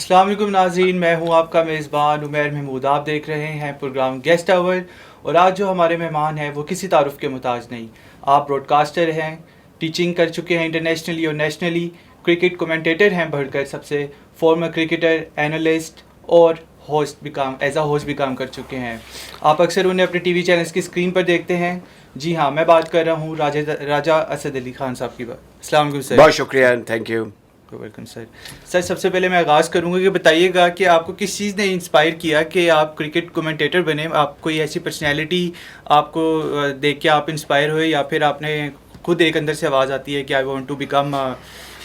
अस्सलाम वालेकुम नाज़रीन, मैं हूं आपका मेज़बान उमैर महमूद। आप देख रहे हैं प्रोग्राम गेस्ट आवर और आज जो हमारे मेहमान हैं वो किसी तारुफ के मुताज नहीं। आप ब्रॉडकास्टर हैं, टीचिंग कर चुके हैं इंटरनेशनली और नेशनली, क्रिकेट कमेंटेटर हैं बढ़कर सबसे, फॉर्मर क्रिकेटर, एनालिस्ट और होस्ट भी काम एज आ होस्ट भी काम कर चुके हैं। आप अक्सर उन्हें अपने टीवी चैनल्स की स्क्रीन पर देखते हैं। जी हाँ, मैं बात कर रहा हूँ राजा असद अली खान साहब की। अस्सलाम वालेकुम सर। बहुत शुक्रिया, thank you. Welcome sir. Sir, सबसे पहले मैं आगाज़ करूंगा कि बताइएगा कि आपको किस चीज़ ने इंस्पायर किया कि आप क्रिकेट कमेंटेटर बने। आप कोई ऐसी पर्सनैलिटी आपको देख के आप इंस्पायर हुए या फिर आपने खुद एक अंदर से आवाज़ आती है कि I want to become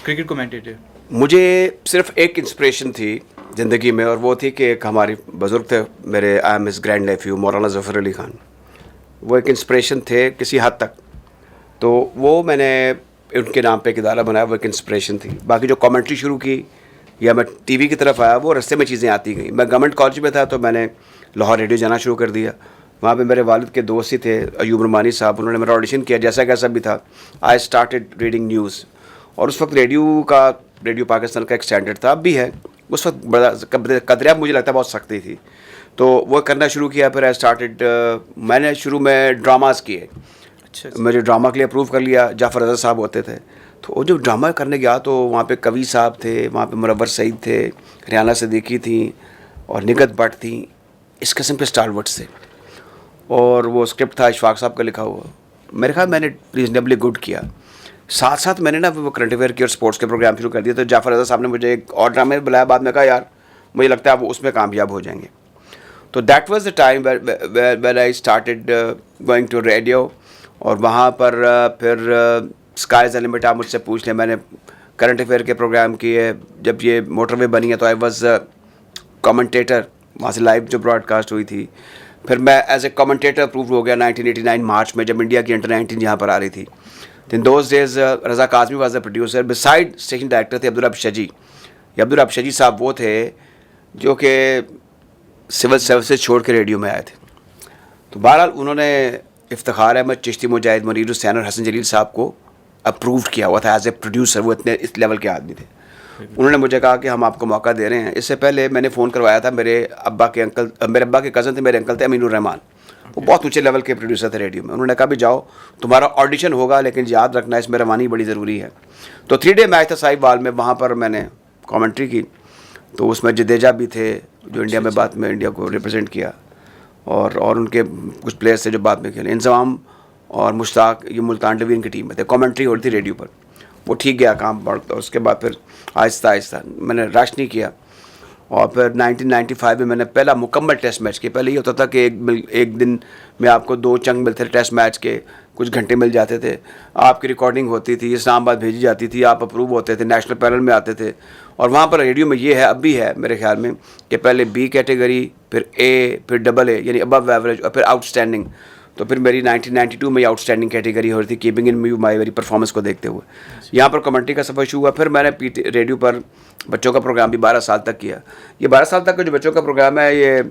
cricket commentator? मुझे सिर्फ एक इंस्पिरेशन थी ज़िंदगी में और वो थी कि एक हमारे बुज़ुर्ग थे, मेरे I am his grand nephew Maulana Zafar Ali Khan. वो एक इंस्पिरेशन थे किसी हद तक, तो वो मैंने उनके नाम पे एक इदारा बनाया, वो एक इंस्पिरेशन थी। बाकी जो कमेंट्री शुरू की या मैं टीवी की तरफ आया वो रास्ते में चीज़ें आती गई। मैं गवर्नमेंट कॉलेज में था तो मैंने लाहौर रेडियो जाना शुरू कर दिया। वहाँ पे मेरे वालिद के दोस्त ही थे अयूब रुमानी साहब, उन्होंने मेरा ऑडिशन किया जैसा कैसा भी था। आई स्टार्टेड रीडिंग न्यूज़ और उस वक्त रेडियो पाकिस्तान का एक स्टैंडर्ड था, अब भी है। उस वक्त बड़ा कदरिया मुझे लगता है बहुत सख्ती थी, तो वो करना शुरू किया। फिर आई स्टार्टेड मैंने शुरू में ड्रामास किए। अच्छा। मुझे ड्रामा के लिए अप्रूव कर लिया, जाफ़र रज़ा साहब होते थे। तो वो जब ड्रामा करने गया तो वहाँ पे कवि साहब थे, वहाँ पे मुनव्वर सईद थे, रियाना सिद्दीकी थी और निगत भट्ट थी। इस किस्म के स्टारवर्ड्स थे और वो स्क्रिप्ट था इशफाक साहब का लिखा हुआ। मेरे ख्याल मैंने रीजनेबली गुड किया। साथ साथ मैंने ना वो करंट अफेयर की और स्पोर्ट्स के प्रोग्राम शुरू कर दिए। तो जाफ़र रज़ा साहब ने मुझे एक और ड्रामे में बुलाया, बाद में कहा यार मुझे लगता है आप उसमें कामयाब हो जाएंगे। तो that was the time when I started going to radio. और वहाँ पर फिर स्काइज़ लिमिट आप मुझसे पूछ लें, मैंने करंट अफेयर के प्रोग्राम किए। जब ये मोटरवे बनी है तो आई वाज कमेंटेटर, वहाँ से लाइव जो ब्रॉडकास्ट हुई थी। फिर मैं एज ए कमेंटेटर अप्रूव हो गया 1989 मार्च में, जब इंडिया की अंडर-19 यहाँ पर आ रही थी। In those days Raza Kazmi was the producer, beside station director थे अब्दुल रब शजी। ये अब्दुल रब शजी साहब वो थे जो कि सिविल सर्विसेज छोड़ के रेडियो में आए थे। तो बहरहाल उन्होंने इफ्तिखार अहमद चिश्ती, मुजाहिद, मुनीर हुसैन और हसन जलील साहब को अप्रूव किया हुआ था एज ए प्रोड्यूसर। वो इतने इस लेवल के आदमी थे। उन्होंने मुझे कहा कि हम आपको मौका दे रहे हैं। इससे पहले मैंने फ़ोन करवाया था मेरे अब्बा के कज़न थे, मेरे अंकल थे अमीनुर रहमान। वो बहुत ऊंचे लेवल के प्रोड्यूसर थे रेडियो में। उन्होंने कहा भी जाओ, तुम्हारा ऑडिशन होगा लेकिन याद रखना इसमें रवानी बड़ी ज़रूरी है। तो 3 डे मैच था साहिबाल में, वहाँ पर मैंने कॉमेंट्री की। तो उसमें जडेजा भी थे जो इंडिया में बाद में इंडिया को रिप्रेजेंट किया, और उनके कुछ प्लेयर्स थे जो बाद में खेले। इंज़माम और मुश्ताक ये मुल्तान डिवीज़न की टीम में थे। कमेंट्री हो रही थी रेडियो पर, वो ठीक गया काम बढ़ता। और उसके बाद फिर आहिस्ता आहिस्ता मैंने राशनी किया और फिर 1995 में मैंने पहला मुकम्मल टेस्ट मैच किया। पहले ये होता था कि एक दिन में आपको 2 चंग मिलते थे टेस्ट मैच के, कुछ घंटे मिल जाते थे, आपकी रिकॉर्डिंग होती थी, इस्लामाबाद भेजी जाती थी, आप अप्रूव होते थे, नेशनल पैनल में आते थे। और वहाँ पर रेडियो में ये है, अब भी है मेरे ख्याल में, कि पहले बी कैटेगरी, फिर ए, फिर डबल ए यानी अबव एवरेज, और फिर आउटस्टैंडिंग। तो फिर मेरी 1992 में आउटस्टैंडिंग कैटेगरी हो रही थी, keeping in view my very performance को देखते हुए। यहाँ पर कमेंट्री का सफ़र शुरू हुआ। फिर मैंने रेडियो पर बच्चों का प्रोग्राम भी 12 साल तक किया। ये 12 साल तक का जो बच्चों का प्रोग्राम है, ये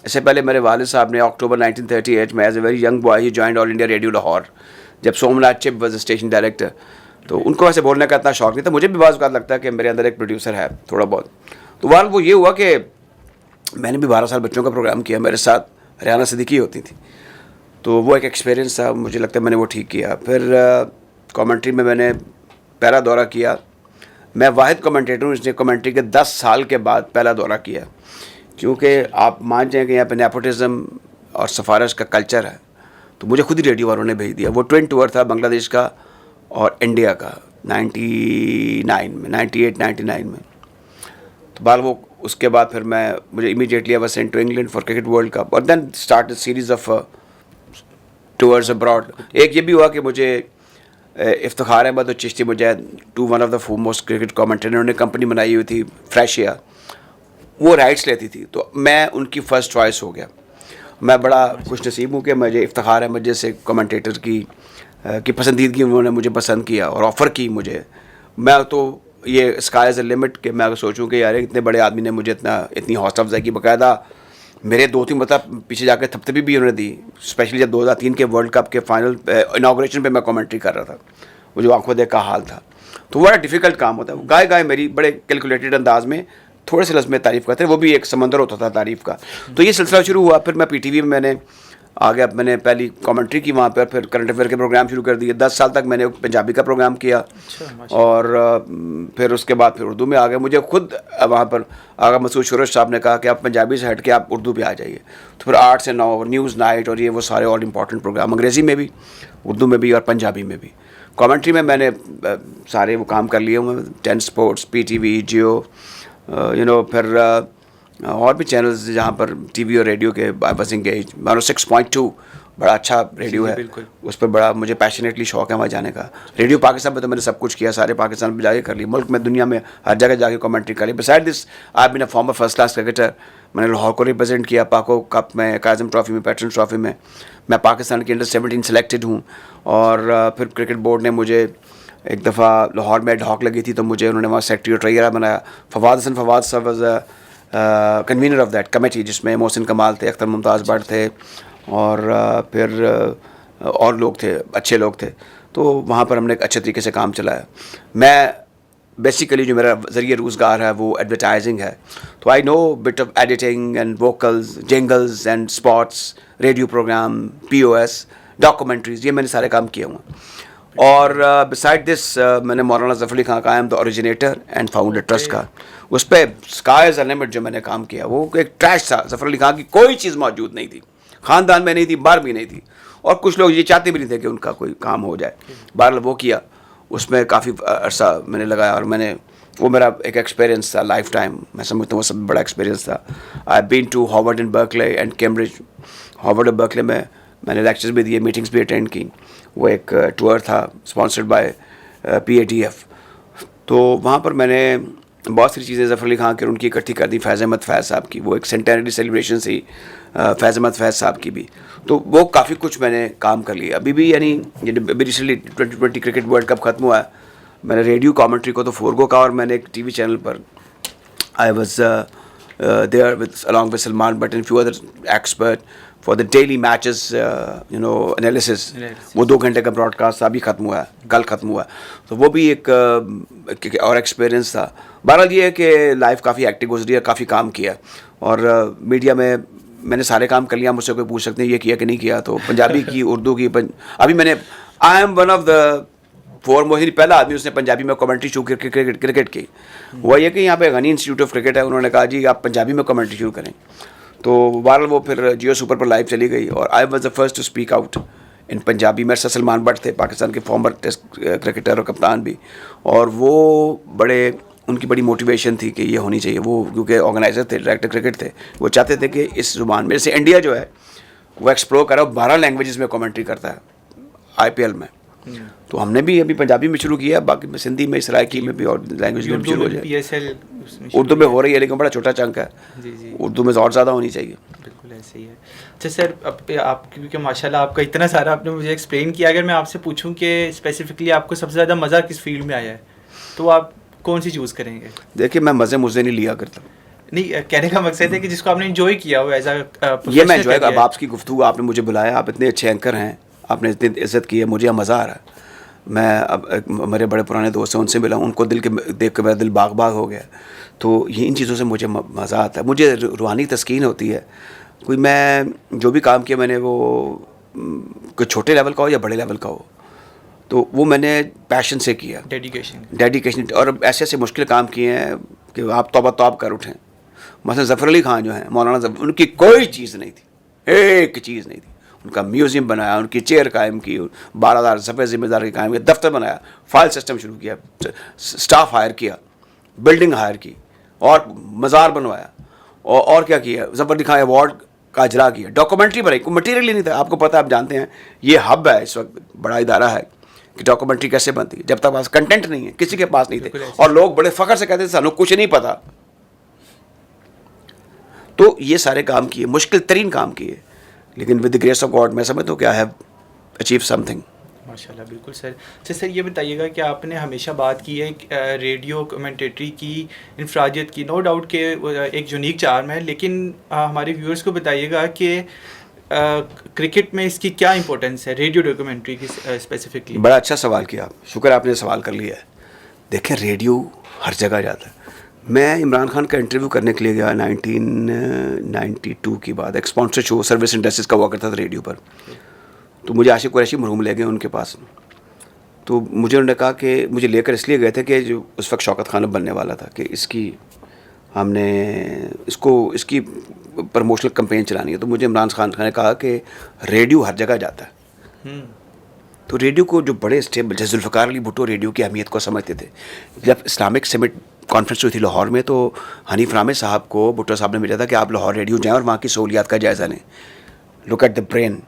इससे पहले मेरे वालिद साहब ने अक्टूबर 1938 में as a very young boy he joined all India radio Lahore, जब Somnath Chib was station director. तो उनको वैसे बोलने का इतना शौक नहीं था। मुझे भी बाज़ लगता है कि मेरे अंदर एक प्रोड्यूसर है थोड़ा बहुत। तो वाल वो ये हुआ कि मैंने भी 12 साल बच्चों का प्रोग्राम किया, मेरे साथ रियाना सिद्दीकी होती थी। तो वो एक एक्सपीरियंस था, मुझे लगता है मैंने वो ठीक किया। फिर कमेंट्री में मैंने पहला दौरा किया। मैं वाहिद कमेंटेटर हूँ जिसने कमेंट्री के 10 साल के बाद पहला दौरा किया, क्योंकि आप मान जाएँ कि यहाँ पे नेपोटिज़म और सिफारिश का कल्चर है। तो मुझे खुद ही रेडियो वालों ने भेज दिया। वो ट्विन टूर था बांग्लादेश का और इंडिया का 98-99 में। तो बाल वो उसके बाद फिर मुझे immediately I was sent to England for cricket world cup और then start series of tours abroad. एक ये भी हुआ कि मुझे इफ्तिखार अहमद और Chishti Mujahid, two one of the foremost cricket commentator, उन्होंने कंपनी बनाई हुई थी फ्रेशिया, वो राइट्स लेती थी, तो मैं उनकी फ़र्स्ट चॉइस हो गया। मैं बड़ा खुश नसीब हूँ कि मुझे इफ्तिखार अहमद जैसे कमेंटेटर की पसंदीदगी उन्होंने मुझे पसंद किया और ऑफ़र की मुझे। मैं तो ये स्काई इज़ द लिमिट कि मैं अगर सोचूं कि यार इतने बड़े आदमी ने मुझे इतनी हौसला अफजाई की, बाकायदा मेरे 2-3 मतलब पीछे जाकर थपथपी भी उन्होंने दी। स्पेशली जब 2003 के वर्ल्ड कप के फाइनल इनाग्रेशन पे मैं कमेंट्री कर रहा था, वो जो आंखों देख का हाल था। तो बड़ा डिफ़िकल्ट काम होता है। गाय मेरी बड़े कैलकुलेटेड अंदाज में थोड़े से लफ्ज़ में तारीफ़ करते हैं, वो भी एक समंदर होता था तारीफ़ का। तो ये सिलसिला शुरू हुआ, फिर मैं पीटीवी में मैंने आ गया, मैंने पहली कमेंट्री की वहाँ पर, फिर करंट अफेयर के प्रोग्राम शुरू कर दिए। 10 साल तक मैंने पंजाबी का प्रोग्राम किया। और फिर उसके बाद फिर उर्दू में आ गए। मुझे खुद वहाँ पर आगा मसूद शुरश साहब ने कहा कि आप पंजाबी से हट के आप उर्दू पे आ जाइए। तो फिर 8 से 9 न्यूज़ नाइट और ये वो सारे ऑल इम्पॉर्टेंट प्रोग्राम, अंग्रेज़ी में भी, उर्दू में भी और पंजाबी में भी। कमेंट्री में मैंने सारे वो काम कर लिए हुए, 10 स्पोर्ट्स, पीटीवी, जियो, फिर और भी चैनल्स जहाँ पर टीवी और रेडियो के आई वाज एंगेज। 106.2 बड़ा अच्छा रेडियो है, उस पर बड़ा मुझे पैशनेटली शौक है वहाँ जाने का। रेडियो पाकिस्तान में तो मैंने सब कुछ किया, सारे पाकिस्तान में जाके कर लिया, मुल्क में, दुनिया में, हर जगह जाके कमेंट्री कर ली। Beside this I been a former first class cricketer. मैंने लाहौर को रिप्रेजेंट किया पाको कप में, काज़म ट्रॉफी में, पैटर्न ट्रॉफी में। मैं पाकिस्तान के अंडर-17 सेलेक्टेड हूँ। और फिर क्रिकेट बोर्ड ने मुझे एक दफ़ा लाहौर में ढॉक लगी थी, तो मुझे उन्होंने वहाँ सेक्रेटरी और ट्रेजरर बनाया। फवाद साहब was convener of that committee, जिसमें मोहसिन कमाल थे, अख्तर मुमताज़ भट्ट थे, और फिर और लोग थे, अच्छे लोग थे। तो वहाँ पर हमने एक अच्छे तरीके से काम चलाया। मैं बेसिकली जो मेरा ज़रिए रोज़गार है वो एडवर्टाइजिंग है। तो I know bit of editing and vocals, jingles and spots, radio program, POS, documentaries, ये मैंने सारे काम किए हुए। और बिसाइड दिस मैंने मौलाना ज़फ़र अली खां का, I am the originator and founder trust का। उस पर स्काई इज़ द लिमिट जो मैंने काम किया, वो एक ट्रैश था। ज़फ़र अली खां की कोई चीज़ मौजूद नहीं थी, ख़ानदान में नहीं थी, बाहर भी नहीं थी, और कुछ लोग ये चाहते भी नहीं थे कि उनका कोई काम हो जाए। बहरहाल वो किया, उसमें काफ़ी अरसा मैंने लगाया, और मैंने वो मेरा एक एक्सपीरियंस था लाइफ टाइम, मैं समझता हूँ वो सब बड़ा एक्सपीरियंस था। I been to Harvard and Berkeley and Cambridge. Harvard और बर्कले में मैंने लेक्चर्स भी दिए, मीटिंग्स भी अटेंड की। वो एक टूर था स्पॉन्सर्ड बाय PATF। तो वहाँ पर मैंने बहुत सारी चीज़ें ज़फ़र अली खां की उनकी इकट्ठी कर दी। फैज़ अहमद फैज़ साहब की वो एक सेंटेनरी सेलिब्रेशन थी, फैज़ अहमद फैज़ साहब की भी। तो वो काफ़ी कुछ मैंने काम कर लिया। अभी भी यानी अभी रिसेंटली 2020 क्रिकेट वर्ल्ड कप ख़त्म हुआ है, मैंने रेडियो कमेंट्री को तो फोरगो का, और मैंने एक TV चैनल पर I was there with along with Salman Butt and few other expert for the daily matches analysis. वो 2 घंटे का ब्रॉडकास्ट अभी ख़त्म हुआ है, कल ख़त्म हुआ है। तो वो भी एक और एक्सपीरियंस था। बहरहाल ये है कि लाइफ काफ़ी एक्टिव गुजरी है, काफ़ी काम किया, और मीडिया में मैंने सारे काम कर लिया। मुझसे कोई पूछ सकते हैं ये किया कि नहीं किया, तो पंजाबी की, उर्दू की, अभी मैंने, I am one of the 4 Mohini, पहला आदमी उसने पंजाबी में कमेंट्री शुरू की क्रिकेट की। वो ये कि यहाँ पे गनी इंस्टीट्यूट ऑफ क्रिकेट है, उन्होंने कहा जी आप पंजाबी में कमेंट्री शुरू करें। तो बहरहाल वो फिर जियो सुपर पर लाइव चली गई, और I was the first to speak out in Punjabi. मेरे साथ सलमान भट्ट थे, पाकिस्तान के फॉर्मर टेस्ट क्रिकेटर और कप्तान भी, और वो उनकी बड़ी मोटिवेशन थी कि ये होनी चाहिए। वो क्योंकि ऑर्गेनाइजर थे, डायरेक्टर क्रिकेट थे, वो चाहते थे कि इस ज़ुबान में, जैसे इंडिया जो है वो एक्सप्लोर करा, 12 लैंग्वेजेस में कमेंट्री करता है IPL में। तो हमने भी अभी पंजाबी में शुरू किया, बाकी में सिंधी में, सराइकी में भी, और लैंग्वेज में भी शुरू हो जाए। उर्दू में हो रही है, लेकिन बड़ा छोटा चंक है, उर्दू में और ज़्यादा होनी चाहिए। बिल्कुल ऐसे ही है। अच्छा सर, अब आप क्योंकि माशाल्लाह आपका इतना सारा आपने मुझे एक्सप्लेन किया, अगर मैं आपसे पूछूं कि स्पेसिफिकली आपको सबसे ज़्यादा मज़ा किस फील्ड में आया है, तो आप कौन सी चूज़ करेंगे? देखिए, मैं मज़े मुझे नहीं लिया करता। नहीं, कहने का मकसद है कि जिसको आपने एंजॉय किया हो एज ये मैं एंजॉय। अब आपकी गुफ्तगू, आपने मुझे बुलाया, आप इतने अच्छे एंकर हैं, आपने इतनी इज्जत की है, मुझे मज़ा आ रहा है। मैं अब मेरे बड़े पुराने दोस्त हैं, उनसे मिला, उनको दिल के देख कर मेरा दिल बाग बाग हो गया। तो ये इन चीज़ों से मुझे मज़ा आता है, मुझे रूहानी तस्कीन होती है। कोई मैं जो भी काम किया मैंने, वो कोई छोटे लेवल का हो या बड़े लेवल का हो, तो वो मैंने पैशन से किया, डेडिकेशन। और ऐसे ऐसे मुश्किल काम किए हैं कि आप तौबा कर उठें। मतलब ज़फ़र अली खां जो हैं, मौलाना ज़फ़र, उनकी कोई चीज़ नहीं थी, एक चीज़ नहीं थी। उनका म्यूज़ियम बनाया, उनकी चेयर कायम की, 12,000 सफ़े ज़िम्मेदार की कायम किया, दफ्तर बनाया, फाइल सिस्टम शुरू किया, स्टाफ हायर किया, बिल्डिंग हायर की, और मज़ार बनवाया, और क्या किया, ज़फ़र अली खां अवार्ड का अजरा किया, डॉक्यूमेंट्री बनाई। कोई मटीरियल ही नहीं था। आपको पता है, आप जानते हैं, ये हब है इस वक्त, बड़ा इदारा है कि डॉक्यूमेंट्री कैसे बनती है। जब तक पास कंटेंट नहीं है, किसी के पास नहीं थे, और लोग बड़े फ़ख्र से कहते थे सानू कुछ नहीं पता। तो ये सारे काम किए, मुश्किल तरीन काम किए, लेकिन with the grace of God मैं समझता हूँ कि आई हैव अचीव समथिंग। माशाल्लाह, बिल्कुल सर। अच्छा सर, ये बताइएगा कि आपने हमेशा बात की है रेडियो कमेंटेटरी की इनफरादियत की, नो डाउट के एक यूनिक चार्म है, लेकिन हमारे व्यूअर्स को बताइएगा कि क्रिकेट में इसकी क्या इंपॉर्टेंस है, रेडियो डॉक्यूमेंट्री की स्पेसिफिकली। बड़ा अच्छा सवाल किया आप, शुक्र आपने सवाल कर लिया है। देखें, रेडियो हर जगह जाता है। मैं इमरान खान का इंटरव्यू करने के लिए गया 1992 की बाद। एक स्पॉन्सर शो सर्विस इंडस्ट्रीज का हुआ करता था रेडियो पर, तो मुझे आशिक कुरैशी मरहूम ले गए उनके पास। तो मुझे उन्होंने कहा कि मुझे लेकर इसलिए गए थे कि जो उस वक्त शौकत खान बनने वाला था कि इसकी प्रमोशनल कैंपेन चलानी है। तो मुझे इमरान खान ने कहा कि रेडियो हर जगह जाता है। तो रेडियो को जो बड़े स्टेबल, जैसे जुल्फ़िकार अली भुट्टो रेडियो की अहमियत को समझते थे। जब इस्लामिक समिट कॉन्फ्रेंस हुई थी लाहौर में, तो हनीफ रामे साहब को भुट्टो साहब ने भेजा था कि आप लाहौर रेडियो जाएं और वहाँ की सहूलियात का जायज़ा लें। Look at the brain.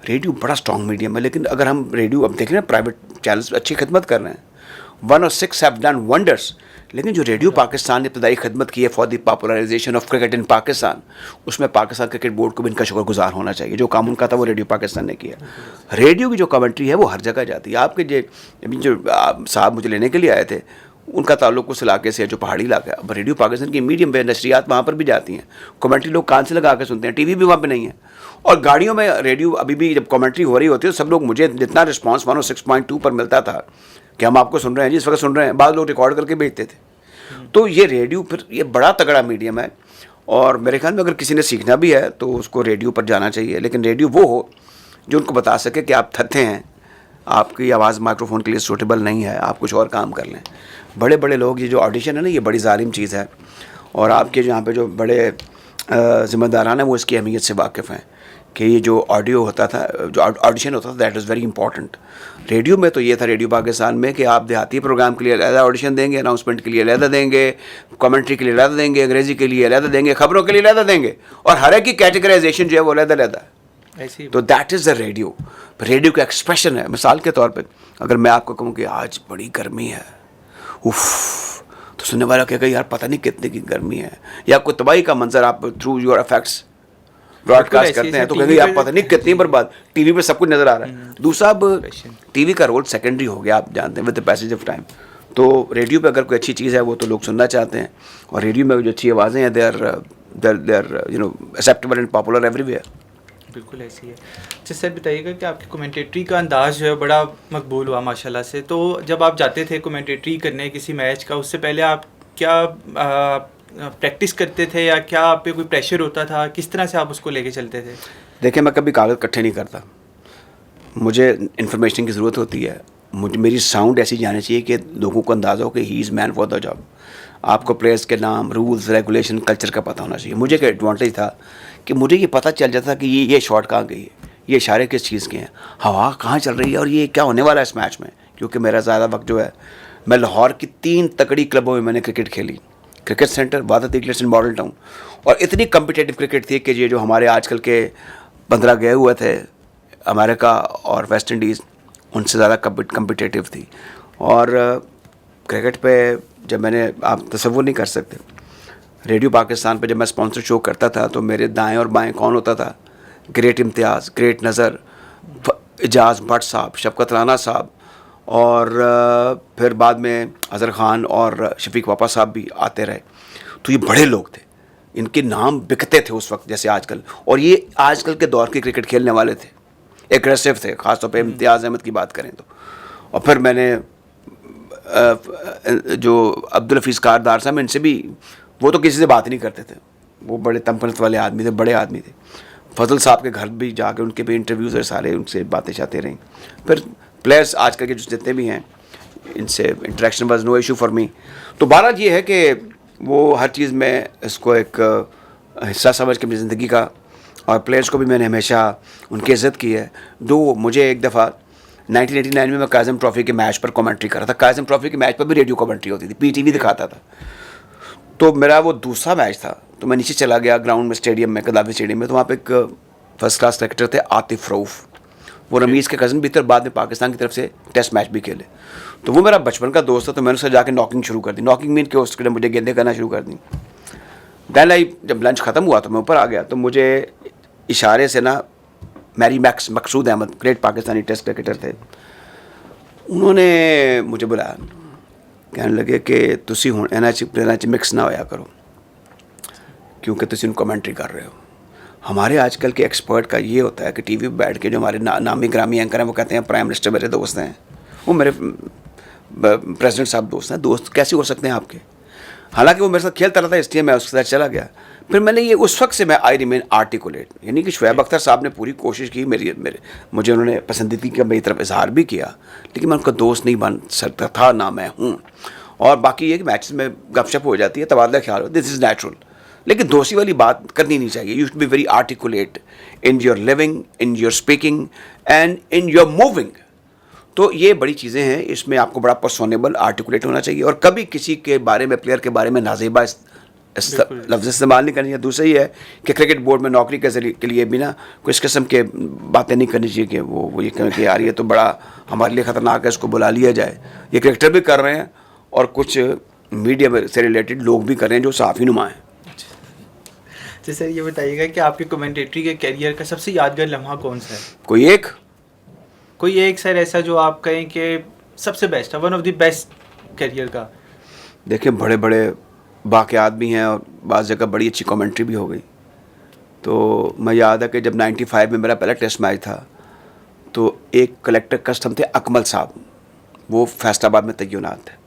Radio बड़ा स्ट्रॉन्ग मीडियम है, लेकिन अगर हम रेडियो अब देख रहे हैं प्राइवेट चैनल्स अच्छी खिदमत कर रहे हैं, 1 और 6 हैव डन वंडर्स। लेकिन जो रेडियो पाकिस्तान ने इब्तदाई खिदमत की है for the popularisation of cricket in Pakistan, उसमें पाकिस्तान क्रिकेट बोर्ड को भी इनका शुक्रगुजार होना चाहिए। जो काम उनका था वो रेडियो पाकिस्तान ने किया। रेडियो की जो कमेंट्री है वो हर जगह जाती है। आपके जो साहब मुझे लेने के लिए आए थे, उनका ताल्लुक उस इलाके से है जो पहाड़ी इलाका है। अब रेडियो पाकिस्तान की मीडियम पे नशरियात वहाँ पर भी जाती हैं, कमेंट्री लोग कान से लगा के सुनते हैं, टीवी भी वहाँ पे नहीं है। और गाड़ियों में रेडियो अभी भी जब कमेंट्री हो रही होती है तो सब लोग, मुझे जितना रिस्पांस 106.2 पर मिलता था कि हम आपको सुन रहे हैं जी, इस वक्त सुन रहे हैं, बाद लोग रिकॉर्ड करके भेजते थे। तो ये रेडियो फिर ये बड़ा तगड़ा मीडियम है, और मेरे ख्याल में अगर किसी ने सीखना भी है तो उसको रेडियो पर जाना चाहिए। लेकिन रेडियो वो हो जो उनको बता सके कि आप थथे हैं, आपकी आवाज़ माइक्रोफोन के लिए सूटेबल नहीं है, आप कुछ और काम कर लें। बड़े बड़े लोग, ये जो ऑडिशन है ना, ये बड़ी जालिम चीज़ है, और आपके यहाँ पे जो बड़े ज़िम्मेदारान हैं वो इसकी अहमियत से वाकिफ़ हैं कि ये जो ऑडियो होता था, जो ऑडिशन होता था, that is very important. Radio में तो ये था, रेडियो पाकिस्तान में, कि आप देहाती प्रोग्राम के लिए अलहदा ऑडिशन देंगे, अनाउंसमेंट के लिए अलहदा देंगे, कमेंट्री के लिए अलहदा देंगे, अंग्रेज़ी के लिए अलहदा देंगे, खबरों के लिए अलहदा देंगे, और हर एक की कैटेगराइजेशन जो है वो अलहदा है। तो that is the radio. Radio का एक्सप्रेशन है। मिसाल के तौर पर अगर मैं आपको कहूँ कि आज बड़ी गर्मी है, उफ़, तो सुनने वाला कहेगा यार पता नहीं कितने की गर्मी है, या कोई तबाही का मंजर आप थ्रू योर इफेक्ट्स ब्रॉडकास्ट करते हैं तो कहेंगे यार पता नहीं कितनी बर्बाद, टीवी पे सब कुछ नज़र आ रहा है। दूसरा, अब टीवी का रोल सेकेंडरी हो गया, आप जानते हैं, with the passage of time. तो रेडियो पे अगर कोई अच्छी चीज़ है वो तो लोग सुनना चाहते हैं, और रेडियो में जो अच्छी आवाज़ें हैं they are acceptable and popular everywhere. बिल्कुल ऐसी है। अच्छा सर, बताइएगा कि आपकी कमेंटेटरी का अंदाज़ जो है बड़ा मकबूल हुआ माशाल्लाह से। तो जब आप जाते थे कमेंटेटरी करने किसी मैच का, उससे पहले आप क्या प्रैक्टिस करते थे, या क्या आप पे कोई प्रेशर होता था, किस तरह से आप उसको लेके चलते थे? देखिए, मैं कभी कागज़ इकट्ठे नहीं करता, मुझे इन्फॉर्मेशन की ज़रूरत होती है। मेरी साउंड ऐसी जानी चाहिए कि लोगों को अंदाज़ा हो कि he is man for the job. आपको प्लेयर्स के नाम, रूल्स, रेगुलेशन, कल्चर का पता होना चाहिए। मुझे एक एडवांटेज था कि मुझे ये पता चल जाता कि ये शॉट कहाँ गई है, ये इशारे किस चीज़ के हैं, हवा कहाँ चल रही है, और ये क्या होने वाला है इस मैच में। क्योंकि मेरा ज़्यादा वक्त जो है, मैं लाहौर की 3 तकड़ी क्लबों में मैंने क्रिकेट खेली, cricket centre, Wahdat eagles and model town. और इतनी कम्पिटेटिव क्रिकेट थी कि ये जो हमारे आजकल के 15 गए हुए थे अमेरिका और वेस्ट इंडीज़, उनसे ज़्यादा कम्पिटेटिव थी। और क्रिकेट पे जब मैंने, आप तसव्वुर नहीं कर सकते, रेडियो पाकिस्तान पे जब मैं स्पॉन्सर शो करता था तो मेरे दाएं और बाएं कौन होता था? ग्रेट इम्तियाज़, ग्रेट नज़र, एजाज़ भट्ट साहब, शफकत राना साहब, और फिर बाद में अज़हर ख़ान और शफीक वापा साहब भी आते रहे। तो ये बड़े लोग थे, इनके नाम बिकते थे उस वक्त जैसे आजकल, और ये आजकल के दौर के क्रिकेट खेलने वाले थे, एग्रेसिव थे, ख़ासतौर पे इम्तियाज़ अहमद की बात करें तो। और फिर मैंने जो अब्दुल हफीज़ कारदार साहब, इनसे भी, वो तो किसी से बात नहीं करते थे, वो बड़े तमपनत वाले आदमी थे, बड़े आदमी थे। फजल साहब के घर भी जाकर उनके भी इंटरव्यूज़ और सारे उनसे बातें शाते रहीं। फिर प्लेयर्स आजकल के जो जितने भी हैं, इनसे interaction was no issue for me. तो बहरहाल ये है कि वो हर चीज़ में इसको एक हिस्सा समझ के अपनी ज़िंदगी का, और प्लेयर्स को भी मैंने हमेशा उनकी इज़्ज़त की है। दो, मुझे एक दफ़ा 1989 में मैं काज़म ट्रॉफ़ी के मैच पर कमेंट्री कर रहा था। काज़म ट्रॉफ़ी के मैच पर भी रेडियो कमेंट्री होती थी, पीटीवी दिखाता था। तो मेरा वो दूसरा मैच था, तो मैं नीचे चला गया ग्राउंड में, स्टेडियम में, कदाफी स्टेडियम में। तो वहाँ पे एक फर्स्ट क्लास क्रिकेटर थे, आतिफ रऊफ़, वो रमीज़ के कज़न भी थे, और बाद में पाकिस्तान की तरफ से टेस्ट मैच भी खेले। तो वो मेरा बचपन का दोस्त था, तो मैंने उससे जाके नॉकिंग शुरू कर दी। नॉकिंग मीन के उसके मुझे गेंदे करना शुरू कर दी। दैन जब लंच ख़त्म हुआ तो मैं ऊपर आ गया, तो मुझे इशारे से ना मैरी Maqsood Ahmed, great Pakistani test cricketer थे, उन्होंने मुझे बुलाया, कहने लगे कि तुसी हुण इन्हां च मिक्स ना होया करो, क्योंकि तुसी कमेंट्री कर रहे हो। हमारे आजकल के एक्सपर्ट का ये होता है कि टीवी पर बैठ के जो हमारे नामी ग्रामी एंकर हैं, वो कहते हैं प्राइम मिनिस्टर मेरे दोस्त हैं, वो मेरे प्रेसिडेंट साहब दोस्त हैं। दोस्त कैसे हो सकते हैं आपके? हालांकि वो मेरे साथ खेलता रहा था इसलिए मैं उसके साथ चला गया। फिर मैंने ये उस वक्त से मैं आई रिमेन आर्टिकुलेट, यानी कि शुएब अख्तर साहब ने पूरी कोशिश की, मुझे उन्होंने पसंदीदगी का मेरी तरफ इजहार भी किया, लेकिन मैं उनका दोस्त नहीं बन सकता था, ना मैं हूँ। और बाकी ये कि मैचेस में गपशप हो जाती है, तबादला ख्याल हो, दिस इज़ नेचुरल, लेकिन दोस्ती वाली बात करनी नहीं चाहिए। You should be very articulate in your living, in your speaking and in your moving. तो ये बड़ी चीज़ें हैं, इसमें आपको बड़ा पर्सोनेबल आर्टिकुलेट होना चाहिए, और कभी किसी के बारे में, प्लेयर के बारे में नाजेबा लफ्ज़ इस्तेमाल नहीं करनी है। दूसरा ही है कि क्रिकेट बोर्ड में नौकरी के लिए भी ना कोई इस किस्म के बातें नहीं करनी चाहिए कि वो ये कहें कि यार ये तो बड़ा हमारे लिए ख़तरनाक है, इसको बुला लिया जाए। ये क्रिकेटर भी कर रहे हैं और कुछ मीडिया से रिलेटेड लोग भी कर रहे हैं जो साफ़ी नुमा हैं। तो सर ये बताइएगा कि आपके कमेंटेटरी के कैरियर का सबसे यादगार लम्हा कौन सा है? कोई एक सर ऐसा जो आप कहें कि सबसे बेस्ट है, one of the best career का? देखिए, बड़े बड़े वाक़यात भी हैं और बाज़ जगह बड़ी अच्छी कमेंट्री भी हो गई। तो मैं याद है कि जब 95 में मेरा पहला टेस्ट मैच था, तो एक कलेक्टर कस्टम थे अकमल साहब, वो फैसलाबाद में तैनात थे।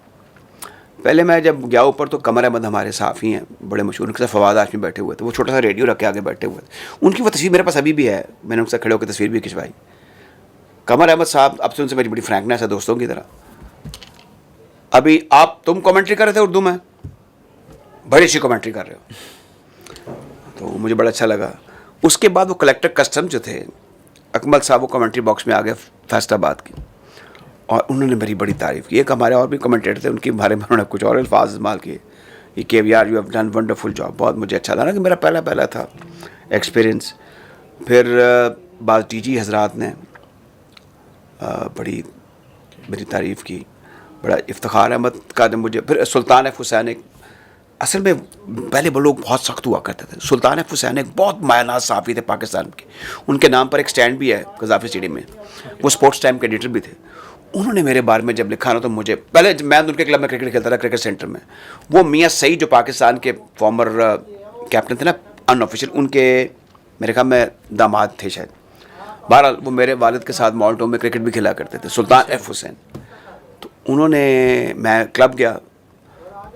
पहले मैं जब गया ऊपर तो कमर अहमद हमारे साफ़ी हैं, बड़े मशहूर, उनके साथ फवाद आशमी बैठे हुए थे, वो छोटा सा रेडियो रख के आगे बैठे हुए थे। उनकी वो तस्वीर मेरे पास अभी भी है, मैंने उनसे खड़े होकर तस्वीर भी खिंचवाई। कमर अहमद साहब, अब से उनसे मेरी बड़ी फ्रैंकनेस है दोस्तों की तरह। अभी तुम कमेंट्री कर रहे थे उर्दू में, बड़ी अच्छी कमेंट्री कर रहे हो, तो मुझे बड़ा अच्छा लगा। उसके बाद वो कलेक्टर कस्टम जो थे अकमल साहब, वो कमेंट्री बॉक्स में आ गए फैसलाबाद की, और उन्होंने मेरी बड़ी तारीफ़ की। एक हमारे और भी कमेंटेटर थे, उनके बारे में उन्होंने कुछ और अल्फाज इस्तेमाल किए, ये कि यार you have done wonderful job. बहुत मुझे अच्छा लगा कि मेरा पहला था एक्सपीरियंस। फिर बाद टीजी हजरात ने बड़ी मेरी तारीफ़ की, बड़ा इफ्तिखार अहमद का ने मुझे। फिर सुल्तान एफ हुसैन, एक असल में पहले वो लोग बहुत सख्त हुआ करते थे। सुल्तान एफ हुसैन एक बहुत मायनाज साफ़ी थे पाकिस्तान के, उनके नाम पर एक स्टैंड भी है कज़ाफ़ी स्टेडियम में, वो स्पोर्ट्स टाइम के एडिटर भी थे। उन्होंने मेरे बारे में जब लिखा ना, तो मुझे पहले, मैं उनके क्लब में क्रिकेट खेलता था, क्रिकेट सेंटर में, वो मियाँ सईद जो पाकिस्तान के फॉर्मर कैप्टन थे ना अनऑफिशियल, उनके मेरे ख्याल में दामाद थे शायद। बहरहाल वो मेरे वालिद के साथ मॉल्टो में क्रिकेट भी खेला करते थे, सुल्तान एफ हुसैन। तो उन्होंने, मैं क्लब गया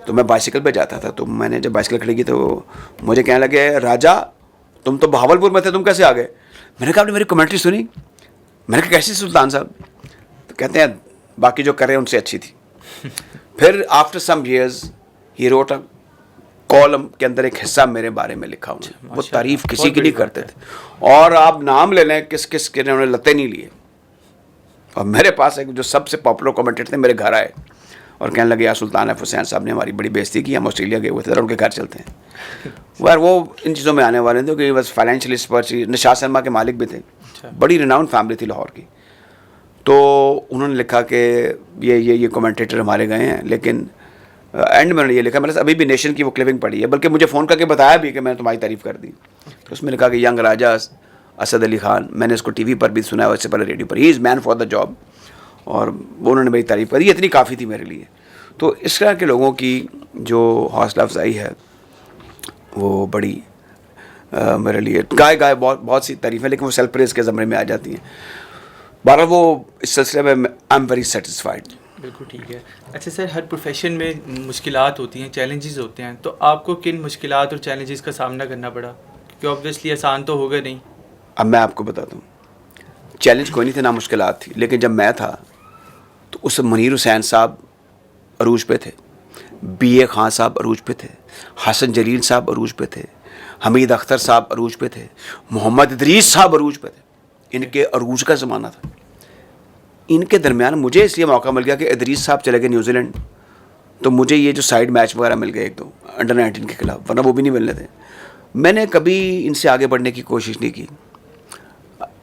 तो मैं बाइसिकल पे जाता था, तो मैंने जब बाइसिकल खड़ी की तो मुझे कहने लगे, राजा तुम तो बहावलपुर में थे, तुम कैसे आ गए? मैंने कहा आपने मेरी कमेंट्री सुनी? मैंने कहा कैसी सुल्तान साहब? तो कहते हैं बाकी जो कर रहे हैं उनसे अच्छी थी। फिर after some years he wrote a column के अंदर एक हिस्सा मेरे बारे में लिखा उन्होंने। वो तारीफ़ किसी की नहीं करते थे, और आप नाम ले लें किस किस के उन्होंने लते नहीं लिए। और मेरे पास एक जो सबसे पॉपुलर कमेंटेटर थे, मेरे घर आए और कहने लगे, यार सुल्तान एफ हुसैन साहब ने हमारी बड़ी बेइज्जती की, हम ऑस्ट्रेलिया गए हुए थे, उनके घर चलते हैं। यार वो इन चीज़ों में आने वाले थे कि बस फाइनेंशियल स्पर्च, निशात शर्मा के मालिक भी थे, बड़ी रिनाउंड फैमिली थी लाहौर की। तो उन्होंने लिखा कि ये कमेंटेटर हमारे गए हैं, लेकिन एंड में ये लिखा, मैंने अभी भी नेशन की वो क्लिपिंग पढ़ी है, बल्कि मुझे फ़ोन करके बताया भी कि मैंने तुम्हारी तारीफ़ कर दी। तो उसमें लिखा कि यंग राजा असद अली खान, मैंने इसको टीवी पर भी सुना है, उससे पहले रेडियो पर, he is man for the job, और वो उन्होंने मेरी तारीफ़ करी, इतनी काफ़ी थी मेरे लिए। तो इस तरह के लोगों की जो हौसला अफजाई है वो बड़ी मेरे लिए गाय बहुत सी तारीफ़ें, लेकिन वो सेल्फ प्रेज़ के ज़मरे में आ जाती हैं। बहरहाल वो इस सिलसिले में आई एम वेरी सेटिस्फाइड। बिल्कुल ठीक है। अच्छा सर, हर प्रोफेशन में मुश्किलात होती हैं, चैलेंजेस होते हैं, तो आपको किन मुश्किलात और चैलेंजेस का सामना करना पड़ा? क्योंकि ऑब्वियसली आसान तो होगा नहीं। अब मैं आपको बताता हूँ, चैलेंज कोई नहीं थे, ना मुश्किलात थी, लेकिन जब मैं था तो उस मुनीर हुसैन साहब अरूज पे थे, BA खान साहब अरूज पे थे, हसन जलील साहब अरूज पे थे, हमीद अख्तर साहब अरूज पे थे, मोहम्मद इदरीस साहब अरूज पे थे। इनके अरूज का ज़माना था। इनके दरमियान मुझे इसलिए मौका मिल गया कि इदरीस साहब चले गए न्यूजीलैंड, तो मुझे ये जो साइड मैच वगैरह मिल गए एक दो अंडर 19 के खिलाफ, वरना वो भी नहीं मिलने थे। मैंने कभी इनसे आगे बढ़ने की कोशिश नहीं की।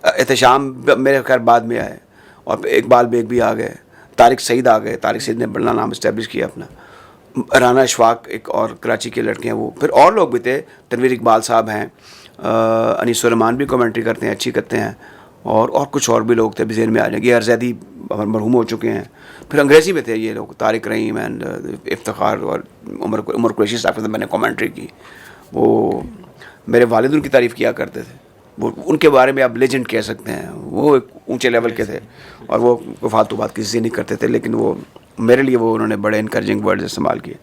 एहतशाम मेरे खैर बाद में आए, और इकबाल बेग भी आ गए, तारिक सईद आ गए, तारिक सईद ने बड़ा नाम इस्टेब्लिश किया अपना, राना अशफाक एक और कराची के लड़के हैं वो, फिर और लोग भी थे, तनवीर इकबाल साहब हैं, अनीस सुलेमान भी कमेंट्री करते हैं, अच्छी करते हैं, और कुछ और भी लोग थे, भी ज़हन में आ जाएंगे, अरजैदी मरहूम हो चुके हैं। फिर अंग्रेज़ी में थे ये लोग, तारिक रहीम एंड इफ्तिखार, और उमर कुरैशी साहब के साथ मैंने कमेंट्री की। वो मेरे वालिद उनकी तारीफ़ किया करते थे, वो उनके बारे में आप लेजेंड कह सकते हैं, वो एक ऊंचे लेवल के थे, और वो फालतू बात किसी से नहीं करते थे, लेकिन वो मेरे लिए वो उन्होंने बड़े इनकरेजिंग वर्ड्स इस्तेमाल किए।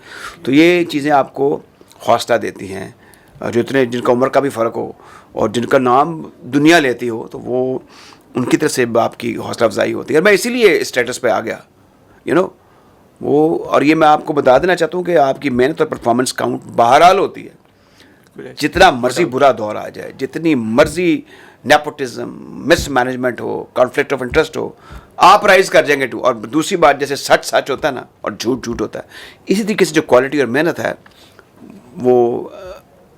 तो ये चीज़ें आपको हौसला देती हैं, जो इतने जिनका उम्र का भी फ़र्क हो और जिनका नाम दुनिया लेती हो, तो वो उनकी तरफ से आपकी हौसला अफजाई होती है। और मैं इसीलिए स्टेटस पे आ गया, यू नो वो। और ये मैं आपको बता देना चाहता हूँ कि आपकी मेहनत और परफॉर्मेंस काउंट बहरहाल होती है, जितना मर्जी बुरा दौर आ जाए, जितनी मर्जी नेपोटिज्म, मिस मैनेजमेंट हो, कॉन्फ्लिक्ट ऑफ इंटरेस्ट हो, आप राइज कर जाएंगे टू। और दूसरी बात, जैसे सच सच होता है ना और झूठ झूठ होता है, इसी तरीके से जो क्वालिटी और मेहनत है वो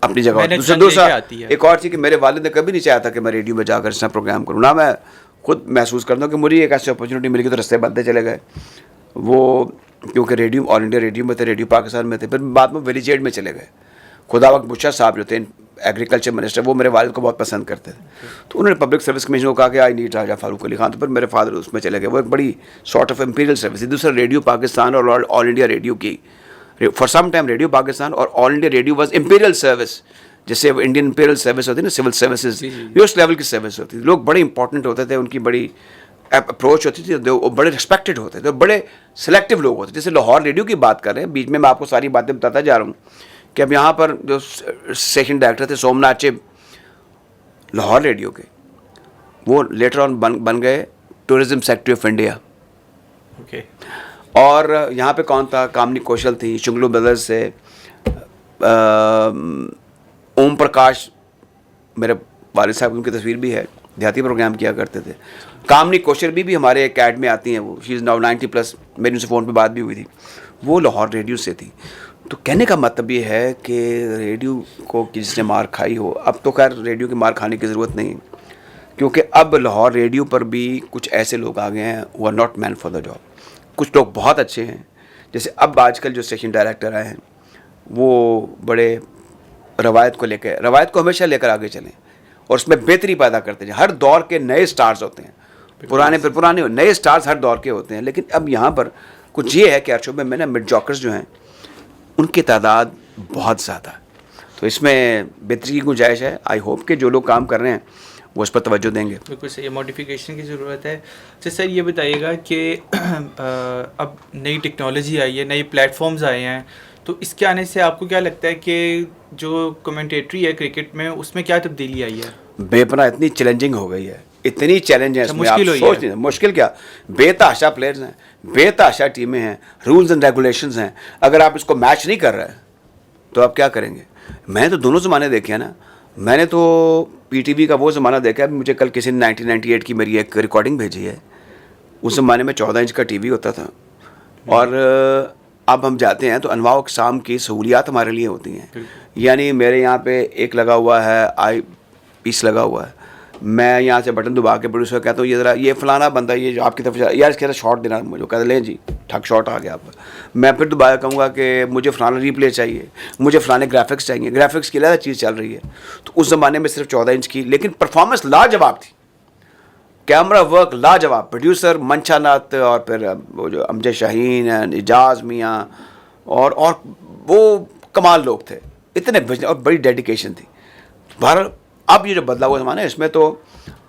अपनी जगह। दूसरा एक और चीज़ कि मेरे वालिद ने कभी नहीं चाहा था कि मैं रेडियो में जाकर इस प्रोग्राम करूँ ना। मैं खुद महसूस करता हूँ कि मुझे एक ऐसी अपॉर्चुनिटी मिल गई तो रास्ते बनते चले गए वो, क्योंकि रेडियो ऑल इंडिया रेडियो में थे, रेडियो पाकिस्तान में थे, फिर बाद में विलेज एड में चले गए। खुदा वक्त बुशा साहब जो थे एग्रीकल्चर मिनिस्टर, वो मेरे वालिद को बहुत पसंद करते थे। तो उन्होंने पब्लिक सर्विस कमीशन को कहा कि आई नीड राजा फारूक अली खान, तो फिर मेरे फादर उसमें चले गए। वो एक बड़ी सॉर्ट ऑफ इम्पीरियल सर्विस थी। दूसरा रेडियो पाकिस्तान और ऑल इंडिया रेडियो की, for some time radio Pakistan और all India radio was imperial service, जैसे इंडियन इम्पीरियल सर्विस होती है ना, सिविल सर्विसेज, ये उस लेवल की सर्विस होती थी। लोग बड़े इंपॉर्टेंट होते थे, उनकी बड़ी अप्रोच होती थी, वो बड़े रिस्पेक्टेड होते थे, बड़े सिलेक्टिव लोग होते थे। जैसे लाहौर रेडियो की बात कर रहे हैं, बीच में मैं आपको सारी बातें बताता जा रहा हूँ कि अब यहाँ पर जो स्टेशन डायरेक्टर थे सोमनाथ चिब लाहौर रेडियो के, वो लेटर ऑन बन गए टूरिज्म सेक्रेटरी ऑफ इंडिया। और यहाँ पे कौन था, कामनी कौशल थी, शुंगलू ब्रदर्स से ओम प्रकाश, मेरे वालिद साहब, उनकी तस्वीर भी है, देहाती प्रोग्राम किया करते थे। कामनी कौशल भी हमारे कैड में आती हैं, वो शी इज़ नाउ 90+, मेरी उनसे फ़ोन पे बात भी हुई थी, वो लाहौर रेडियो से थी। तो कहने का मतलब ये है कि रेडियो को जिसने मार खाई हो, अब तो खैर रेडियो की मार खाने की ज़रूरत नहीं, क्योंकि अब लाहौर रेडियो पर भी कुछ ऐसे लोग आ गए हैं वो are not man for the job. कुछ लोग बहुत अच्छे हैं, जैसे अब आजकल जो स्टेशन डायरेक्टर आए हैं वो बड़े रवायत को हमेशा लेकर आगे चलें और उसमें बेहतरी पैदा करते हैं। हर दौर के नए स्टार्स होते हैं, पुराने नए स्टार्स हर दौर के होते हैं। लेकिन अब यहाँ पर कुछ ये है कि अर्शोबे में ना मिड जॉकर्स जो हैं उनकी तादाद बहुत ज़्यादा, तो इसमें बेहतरी की गुंजाइश है। आई होप कि जो लोग काम कर रहे हैं वो इस पर तवज्जो देंगे। बिल्कुल सही, मॉडिफिकेशन की ज़रूरत है। तो सर ये बताइएगा कि अब नई टेक्नोलॉजी आई है, नए प्लेटफॉर्म्स आए हैं, तो इसके आने से आपको क्या लगता है कि जो कमेंटेटरी है क्रिकेट में उसमें क्या तब्दीली आई है? बेपनाह इतनी चैलेंजिंग हो गई है, इतनी चैलेंज है इसमें, आप सोच नहीं, मुश्किल क्या, बेतहाशा प्लेयर्स हैं, बेतहाशा टीमें हैं, रूल्स एंड रेगुलेशंस हैं। अगर आप इसको मैच नहीं कर रहे तो आप क्या करेंगे? मैंने तो दोनों ज़माने देखे हैं ना। मैंने तो पीटीवी का वो ज़माना देखा है, मुझे कल किसी ने 1998 की मेरी एक रिकॉर्डिंग भेजी है। उस ज़माने में 14 इंच का टीवी होता था, और अब हम जाते हैं तो अनवाओ अक़साम की सहूलियात हमारे लिए होती हैं। यानी मेरे यहाँ पे एक लगा हुआ है, आई पीस लगा हुआ है, मैं यहाँ से बटन दबा के प्रोड्यूसर कहता हूँ ये ज़रा ये फ़लाना बंदा ये जो आपकी तरफ यार इसके साथ शॉट देना, मुझे कहते लें जी ठक शॉट आ गया। आप मैं फिर दोबारा कहूँगा कि मुझे फ़लाना रीप्ले चाहिए, मुझे फ़लाने ग्राफिक्स चाहिए, ग्राफिक्स की अलग चीज़ चल रही है। तो उस ज़माने में सिर्फ 14 इंच की, लेकिन परफॉर्मेंस लाजवाब थी, कैमरा वर्क लाजवाब, प्रोड्यूसर मंशा नाथ और फिर वो जो अमजद शाहीन, इजाज़ मियाँ और वो कमाल लोग थे, इतने और बड़ी डेडिकेशन थी। बहरहाल अब ये जो बदला हुआ ज़माना है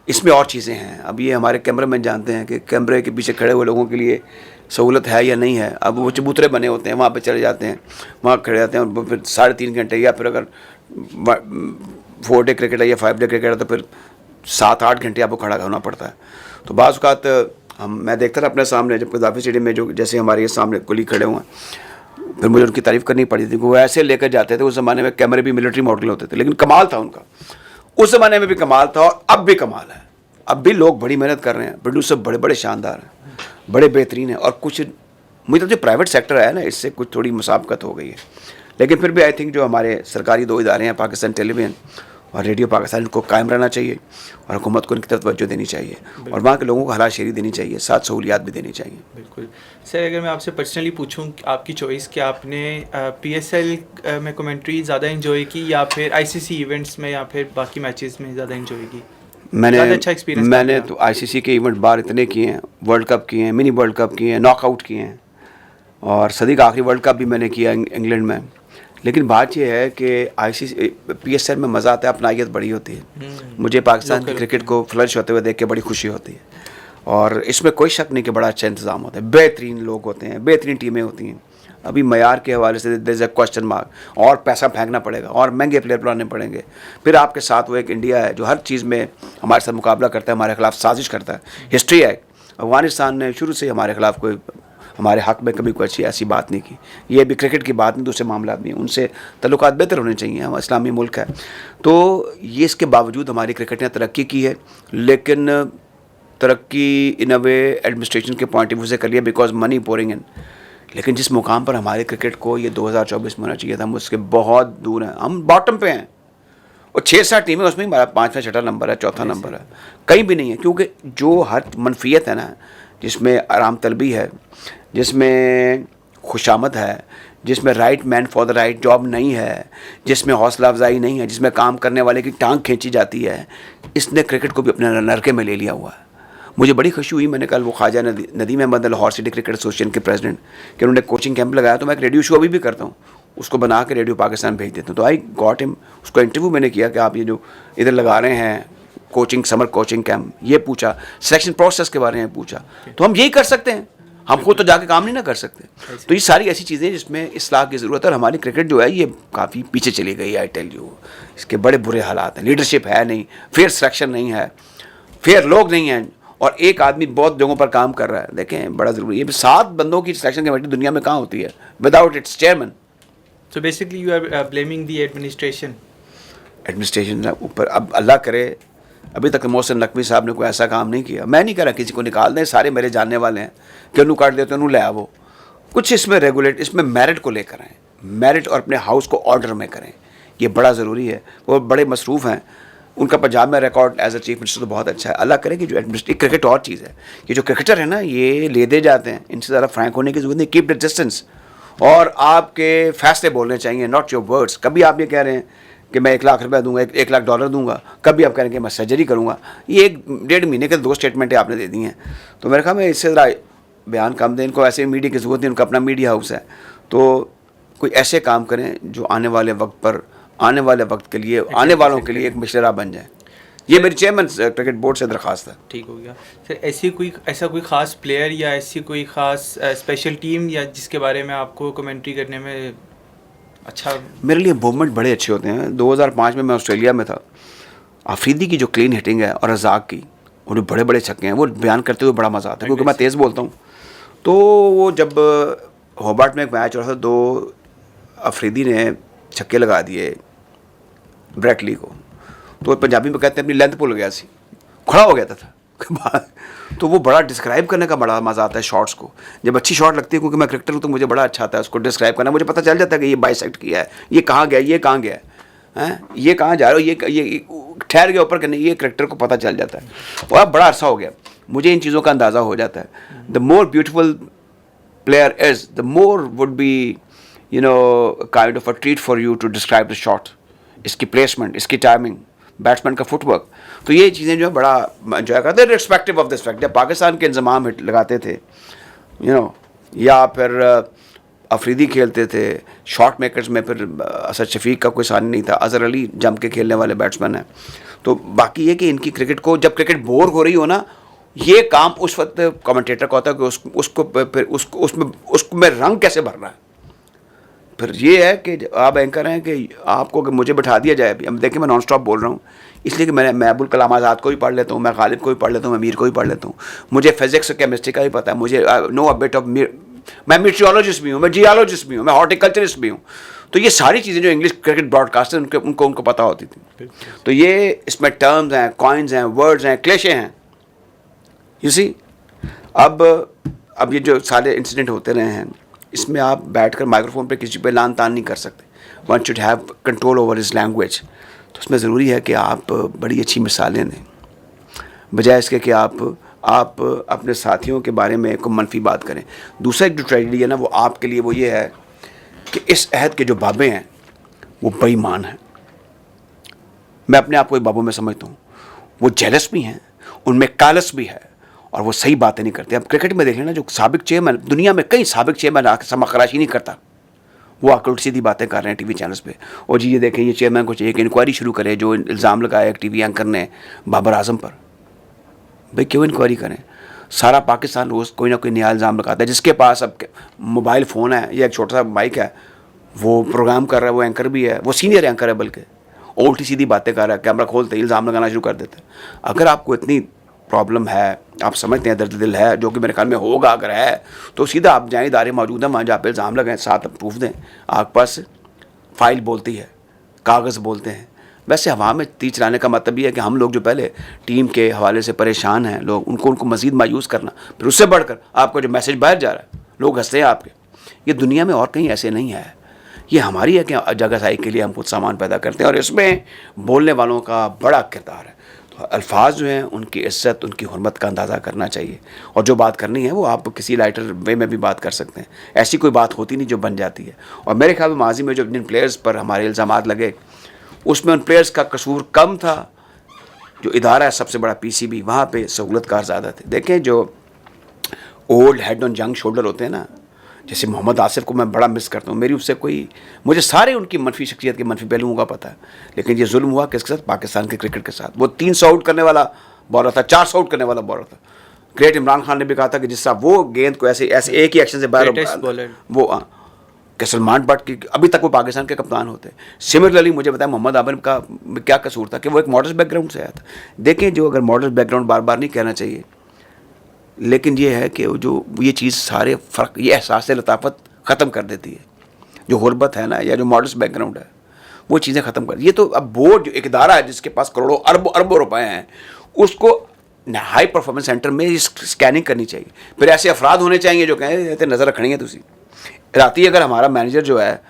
इसमें और चीज़ें हैं। अब ये हमारे कैमरामैन जानते हैं कि कैमरे के पीछे खड़े हुए लोगों के लिए सहूलत है या नहीं है। अब वो चबूतरे बने होते हैं, वहाँ पे चले जाते हैं, वहाँ खड़े जाते हैं, और फिर 3.5 घंटे, या फिर अगर 4 डे क्रिकेट है या 5 डे क्रिकेट है तो फिर 7-8 घंटे आपको खड़ा होना पड़ता है। तो बाज़ औक़ात मैं देखता था अपने सामने, जब कदाफ़ी स्टेडियम में जो जैसे हमारे ये सामने कुली खड़े हुए हैं, फिर मुझे उनकी तारीफ़ करनी पड़ी थी। वो ऐसे लेकर जाते थे, उस ज़माने में कैमरे भी मिलिट्री मॉडल होते थे, लेकिन कमाल था उनका, उस ज़माने में भी कमाल था और अब भी कमाल है। अब भी लोग बड़ी मेहनत कर रहे हैं, प्रोड्यूसर बड़े बड़े शानदार हैं, बड़े बेहतरीन हैं। और कुछ मुझे तो जो प्राइवेट सेक्टर है ना, इससे कुछ थोड़ी मुसाबकत हो गई है, लेकिन फिर भी आई थिंक जो हमारे सरकारी 2 इदारे हैं, पाकिस्तान टेलीविज़न और रेडियो पाकिस्तान, इनको कायम रहना चाहिए और हुकूमत को इनकी तरफ तवज्जो देनी चाहिए और वहाँ के लोगों को हला शेरी देनी चाहिए, साथ सहूलियात भी देनी चाहिए। बिल्कुल सर, अगर मैं आपसे पर्सनली पूछूं आपकी चॉइस, कि आपने PSL में कमेंट्री ज़्यादा इन्जॉय की या फिर ICC इवेंट्स में या फिर बाकी मैचेस में ज़्यादा इन्जॉय की? मैंने तो ICC के इवेंट बाहर इतने किए हैं, वर्ल्ड कप किए हैं, मिनी वर्ल्ड कप किए हैं, नॉकआउट किए हैं, और सदी का आखिरी वर्ल्ड कप भी मैंने किया इंग्लैंड में। लेकिन बात यह है कि ICC PSL में मज़ा आता है, अपनाइयत बड़ी होती है। मुझे पाकिस्तान की क्रिकेट को फ्लरिश होते हुए देख के बड़ी खुशी होती है। और इसमें कोई शक नहीं कि बड़ा अच्छा इंतज़ाम होता है, बेहतरीन लोग होते हैं, बेहतरीन टीमें होती हैं। अभी मयार के हवाले से there is a question mark, और पैसा फेंकना पड़ेगा और महंगे प्लेयर बुलाने पड़ेंगे। फिर आपके साथ वो एक इंडिया है जो हर चीज़ में हमारे साथ मुकाबला करता है, हमारे खिलाफ साजिश करता है। हिस्ट्री है, अफगानिस्तान ने शुरू से हमारे खिलाफ कोई, हमारे हक़ में कभी कोई अच्छी ऐसी बात नहीं की। ये भी क्रिकेट की बात नहीं, दूसरे मामला भी हैं, उनसे तल्लुकात बेहतर होने चाहिए। हम इस्लामी मुल्क है, तो ये इसके बावजूद हमारी क्रिकेट ने तरक्की की है, लेकिन तरक्की इन अ वे एडमिनिस्ट्रेशन के पॉइंट ऑफ व्यू से कर लिया बिकॉज मनी पोरिंग इन। लेकिन जिस मुकाम पर हमारे क्रिकेट को ये 2024 में होना चाहिए था, हम उसके बहुत दूर हैं, हम बॉटम पे हैं। और 6-7 टीमें, उसमें हमारा 5वां 6ठा नंबर है, 4था नंबर है, कहीं भी नहीं है। क्योंकि जो हर मनफियत है ना, जिसमें आराम तलबी है, जिसमें खुशामद है, जिसमें right man for the right job नहीं है, जिसमें हौसला अफजाई नहीं है, जिसमें काम करने वाले की टांग खींची जाती है, इसने क्रिकेट को भी अपने नरके में ले लिया हुआ है। मुझे बड़ी खुशी हुई, मैंने कल वो Khwaja Nadeem Ahmed Lahore city cricket association के प्रेसिडेंट कि उन्होंने कोचिंग कैंप लगाया, तो मैं एक रेडियो शो अभी भी करता हूँ, उसको बना के रेडियो पाकिस्तान भेज देता हूँ। तो आई गॉट हिम, उसको इंटरव्यू मैंने किया कि आप ये जो इधर लगा रहे हैं कोचिंग, समर कोचिंग कैंप, ये पूछा, सिलेक्शन प्रोसेस के बारे में पूछा, तो हम यही कर सकते हैं, हम खुद तो जाके काम नहीं ना कर सकते। तो ये सारी ऐसी चीज़ें जिसमें इस्लाह की ज़रूरत है, और हमारी क्रिकेट जो है ये काफ़ी पीछे चली गई है। आई टेल यू, इसके बड़े बुरे हालात हैं, लीडरशिप है नहीं, फेयर सिलेक्शन नहीं है, फेयर लोग नहीं हैं, और एक आदमी बहुत जगहों पर काम कर रहा है। देखें, बड़ा ज़रूरी है, 7 बंदों की सिलेक्शन कमेटी दुनिया में कहाँ होती है without its chairman. So basically you are blaming the administration ऊपर। अब अल्लाह करे, अभी तक मोहसिन नकवी साहब ने कोई ऐसा काम नहीं किया। मैं नहीं कह रहा किसी को निकाल दें, सारे मेरे जानने वाले हैं कि उन्होंने काट देते उन्होंने ले आवो, कुछ इसमें रेगुलेट, इसमें मेरिट को लेकर आएँ, मेरिट और अपने हाउस को ऑर्डर में करें, ये बड़ा ज़रूरी है। वो बड़े मसरूफ़ हैं, उनका पंजाब में record as a chief minister तो बहुत अच्छा है। अल्लाह करे कि जो एडमिनिस्ट्रेटिव क्रिकेट और चीज़ है, ये जो क्रिकेटर है ना, ये ले दे जाते हैं, इनसे ज़्यादा फ्रैंक होने की जरूरत नहीं, कीप द डिस्टेंस, और आपके फैसले बोलने चाहिए, नॉट योर वर्ड्स। कभी आप ये कह रहे हैं कि मैं 1 लाख रुपया दूंगा, 1 लाख डॉलर दूंगा, कभी आप कह रहे हैं कि मैं सर्जरी करूंगा। ये 1-1.5 महीने के 2 स्टेटमेंटें आपने दे दी हैं, तो मेरे ख्याल में इससे ज़रा बयान कम दें। इनको ऐसे मीडिया की ज़रूरत नहीं, उनका अपना मीडिया हाउस है, तो कोई ऐसे काम करें जो आने वाले वक्त पर, आने वाले वक्त के लिए, आने वालों के लिए एक मशवरा बन जाए। ये मेरी चेयरमैन क्रिकेट बोर्ड से दरख्वास्त है। ठीक हो गया सर। ऐसा कोई ख़ास प्लेयर या ऐसी कोई ख़ास स्पेशल टीम या जिसके बारे में आपको कमेंट्री करने में अच्छा? मेरे लिए मूवमेंट बड़े अच्छे होते हैं। 2005 में मैं ऑस्ट्रेलिया में था, आफरीदी की जो क्लीन हिटिंग है और रज़ाक की, वो बड़े बड़े छक्के हैं, वो बयान करते हुए बड़ा मज़ा आता है, क्योंकि मैं तेज़ बोलता हूँ। तो वो जब होबार्ट में एक मैच हो रहा था, 2 अफरीदी ने छक्के लगा दिए ब्रैटली को, तो पंजाबी में कहते हैं अपनी लेंथ भूल गया सी, खड़ा हो गया था तो वो बड़ा डिस्क्राइब करने का बड़ा मज़ा आता है शॉट्स को। जब अच्छी शॉट लगती है, क्योंकि मैं क्रिकेटर हूँ तो मुझे बड़ा अच्छा आता है उसको डिस्क्राइब करना। मुझे पता चल जाता है कि ये बाइसेक्ट किया है, ये कहाँ गया, ये कहाँ गया है, ये कहाँ जा रहा हो, ये ठहर गया ऊपर करने, ये क्रिकेटर को पता चल जाता है। और अब बड़ा अरसा हो गया, मुझे इन चीज़ों का अंदाज़ा हो जाता है। The more beautiful player is, the more would be kind of a treat for you to describe the shot, इसकी प्लेसमेंट, इसकी टाइमिंग, बैट्समैन का फुटवर्क। तो ये चीज़ें जो है बड़ा एंजॉय करते हैं, रिस्पेक्टिव ऑफ दिस फैक्ट। जब पाकिस्तान के इंतज़ाम लगाते थे या फिर अफरीदी खेलते थे, शॉट मेकर्स में फिर असद शफीक का कोई सानी नहीं था, अज़हर अली जम के खेलने वाले बैट्समैन हैं। तो बाकी ये कि इनकी क्रिकेट को, जब क्रिकेट बोर हो रही हो ना, ये काम उस वक्त कमेंटेटर का होता है कि उसमें रंग कैसे भरना है। फिर ये है कि आप एंकर हैं कि आपको कि मुझे बैठा दिया जाए। अब देखिए, मैं नॉन स्टॉप बोल रहा हूँ, इसलिए कि मैं अबुल कलाम आज़ाद को भी पढ़ लेता हूँ, मैं गालिब को भी पढ़ लेता हूँ, मैं मीर को भी पढ़ लेता हूँ, मुझे फिजिक्स और केमिस्ट्री का भी पता है, मुझे नो अ बिट ऑफ, मैं मीटियोलॉजिस्ट भी हूँ, मैं जियोलॉजिस्ट भी हूँ, मैं हॉर्टिकल्चरिस्ट भी हूँ। तो ये सारी चीज़ें जो इंग्लिश क्रिकेट ब्रॉडकास्टर उनको पता होती थी। तो ये इसमें टर्म्स हैं, कॉइन्स हैं, वर्ड्स हैं, क्लेशे हैं। यू सी, अब ये जो सारे इंसिडेंट होते रहे हैं, इसमें आप बैठकर माइक्रोफोन पे किसी पे लान तान नहीं कर सकते। One should have control over his language. तो उसमें ज़रूरी है कि आप बड़ी अच्छी मिसालें दें, बजाय इसके कि आप अपने साथियों के बारे में कोई मनफी बात करें। दूसरा एक जो ट्रेजेडी है ना, वो आपके लिए वो ये है कि इस अहद के जो बाबे हैं वो बेईमान हैं। मैं अपने आप को एक बाबों में समझता हूँ, वो जेलस भी हैं, उनमें कालस भी है, और वो सही बातें नहीं करते। अब क्रिकेट में देख लेना, जो साबिक चेयरमैन, दुनिया में कई साबिक चेयरमैन आकर समाखराशी नहीं करता, वो आकर उल्टी सीधी बातें कर रहे हैं टीवी चैनल्स पे। और जी ये देखें, ये चेयरमैन को चाहिए कि इंक्वायरी शुरू करे, जो इल्ज़ाम लगाया एक टीवी एंकर ने बाबर आजम पर। भाई क्यों इंक्वायरी करें? सारा पाकिस्तान रोज़ कोई ना कोई नया इल्ज़ाम लगाता है। जिसके पास अब मोबाइल फ़ोन है या एक छोटा सा माइक है, वो प्रोग्राम कर रहा है, वो एंकर भी है, वो सीनियर एंकर है, बल्कि उल्टी सीधी बातें कर रहा है, कैमरा खोलते ही इल्ज़ाम लगाना शुरू कर देते हैं। अगर आपको इतनी प्रॉब्लम है, आप समझते हैं दर्द दिल है, जो कि मेरे ख्याल में होगा अगर है, तो सीधा आप जाएँ, इदारे मौजूद हैं वहाँ जहाँ पे इल्ज़ाम लगाएं, साथ प्रूफ दें। आपके पास फाइल बोलती है, कागज़ बोलते हैं। वैसे हवा में तीर चलाने का मतलब ये है कि हम लोग जो पहले टीम के हवाले से परेशान हैं, लोग उनको मज़ीद मायूस करना, फिर उससे बढ़कर आपका जो मैसेज बाहर जा रहा है, लोग हंसते हैं आपके। ये दुनिया में और कहीं ऐसे नहीं है। ये हमारी है कि जगहसाई के लिए हम कुछ सामान पैदा करते हैं, और इसमें बोलने वालों का बड़ा किरदार है। तो अल्फाज जो हैं, उनकी इज़्ज़त, उनकी हुर्मत का अंदाज़ा करना चाहिए, और जो बात करनी है वो आप किसी लाइटर वे में भी बात कर सकते हैं। ऐसी कोई बात होती नहीं जो बन जाती है। और मेरे ख्याल में माजी में जो जिन प्लेयर्स पर हमारे इल्ज़ामात लगे, उसमें उन प्लेयर्स का कसूर कम था। जो इदारा है सबसे बड़ा पीसीबी, वहाँ पे सहूलतकार ज़्यादा थे। देखें जो old head on young shoulder होते हैं ना, जैसे मोहम्मद आसिफ को मैं बड़ा मिस करता हूँ। मेरी उससे कोई, मुझे सारे उनकी मनफी शख्सियत के मनफी पहलुओं का पता है, लेकिन ये जुल्म हुआ किसके साथ? पाकिस्तान के क्रिकेट के साथ। वो 300 आउट करने वाला बॉलर था, 400 आउट करने वाला बॉलर था। ग्रेट इमरान खान ने भी कहा था कि जिस वो गेंद को ऐसे एक ही एक्शन से बाहर, वो कि सलमान बट की अभी तक वो पाकिस्तान के कप्तान होते हैं। सिमिलरली मुझे बताया मोहम्मद आबिद का क्या कसूर था कि वो एक मॉडर्न बैकग्राउंड से आया था। देखें, जो अगर मॉडर्न बैकग्राउंड बार बार नहीं कहना चाहिए, लेकिन ये है कि जो ये चीज़ सारे फ़र्क, ये एहसास लताफत ख़त्म कर देती है। जो गुरबत है ना, या जो मॉडर्न बैकग्राउंड है, वो चीज़ें ख़त्म कर। ये तो अब बोर्ड जो एक इदारा है जिसके पास करोड़ों अरबों रुपए हैं, उसको हाई परफॉर्मेंस सेंटर में स्कैनिंग करनी चाहिए। फिर ऐसे अफराद होने चाहिए जो कहें नज़र रखनी है तुसी राती। अगर हमारा मैनेजर जो है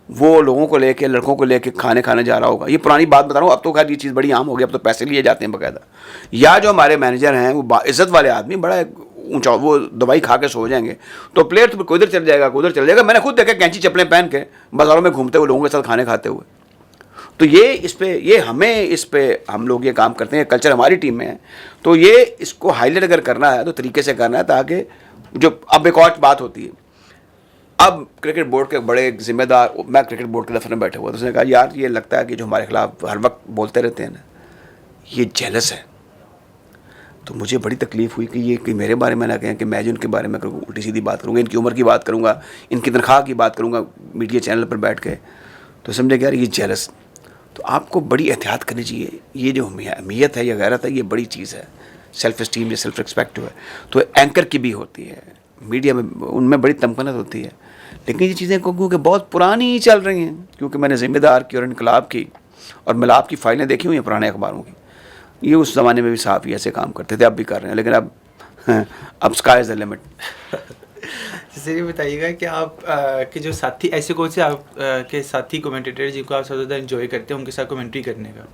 वो लोगों को लेके, लड़कों को लेके खाने जा रहा होगा, ये पुरानी बात बता रहा हूँ, अब तो खैर ये चीज़ बड़ी आम हो गई, अब तो पैसे लिए जाते हैं बाकायदा। या जो हमारे मैनेजर हैं वो इज़्ज़त वाले आदमी, बड़ा ऊंचा, वो दवाई खा के सो जाएंगे, तो प्लेयर तो कोई इधर चल जाएगा, कोई उधर चल जाएगा। मैंने खुद देखा कैंची चप्पलें पहन के बाज़ारों में घूमते हुए लोगों के साथ खाने खाते हुए। तो इस पे हम लोग ये काम करते हैं, कल्चर हमारी टीम में है। तो ये इसको हाईलाइट अगर करना है तो तरीके से करना है, ताकि जो अब एक और बात होती है, अब क्रिकेट बोर्ड के बड़े जिम्मेदार, मैं क्रिकेट बोर्ड के दफ्तर में बैठा हुआ, तो उसने कहा यार ये लगता है कि जो हमारे खिलाफ हर वक्त बोलते रहते हैं ना, ये जेलस है। तो मुझे बड़ी तकलीफ़ हुई कि ये कि मेरे बारे में ना कहें कि मैं जो इनके बारे में करूँगा, उल्टी सीधी बात करूँगा, इनकी उम्र की बात करूँगा, इनकी तनख्वाह की बात करूँगा मीडिया चैनल पर बैठ के। तो समझे कि यार ये जेलस। तो आपको बड़ी एहतियात करनी चाहिए। ये जो अहमियत है या गैरत है, ये बड़ी चीज़ है। सेल्फ इस्टीम या सेल्फ रिस्पेक्ट है, तो एंकर की भी होती है, मीडिया में उनमें बड़ी तमकनत होती है। लेकिन ये चीज़ें क्योंकि बहुत पुरानी चल रही हैं, क्योंकि मैंने ज़िम्मेदार की और इनकलाब की और मिलाप की फ़ाइलें देखी हुई हैं पुराने अखबारों की। ये उस ज़माने में भी साफ ही ऐसे काम करते थे, अब भी कर रहे हैं, लेकिन अब स्काई इज़ द लिमिट। जैसे ये बताइएगा कि आप के जो साथी, ऐसे कौन से आप के साथी कमेंटेटर जिनको आप सबसे ज़्यादा इन्जॉय करते हैं उनके साथ कमेंट्री करने का?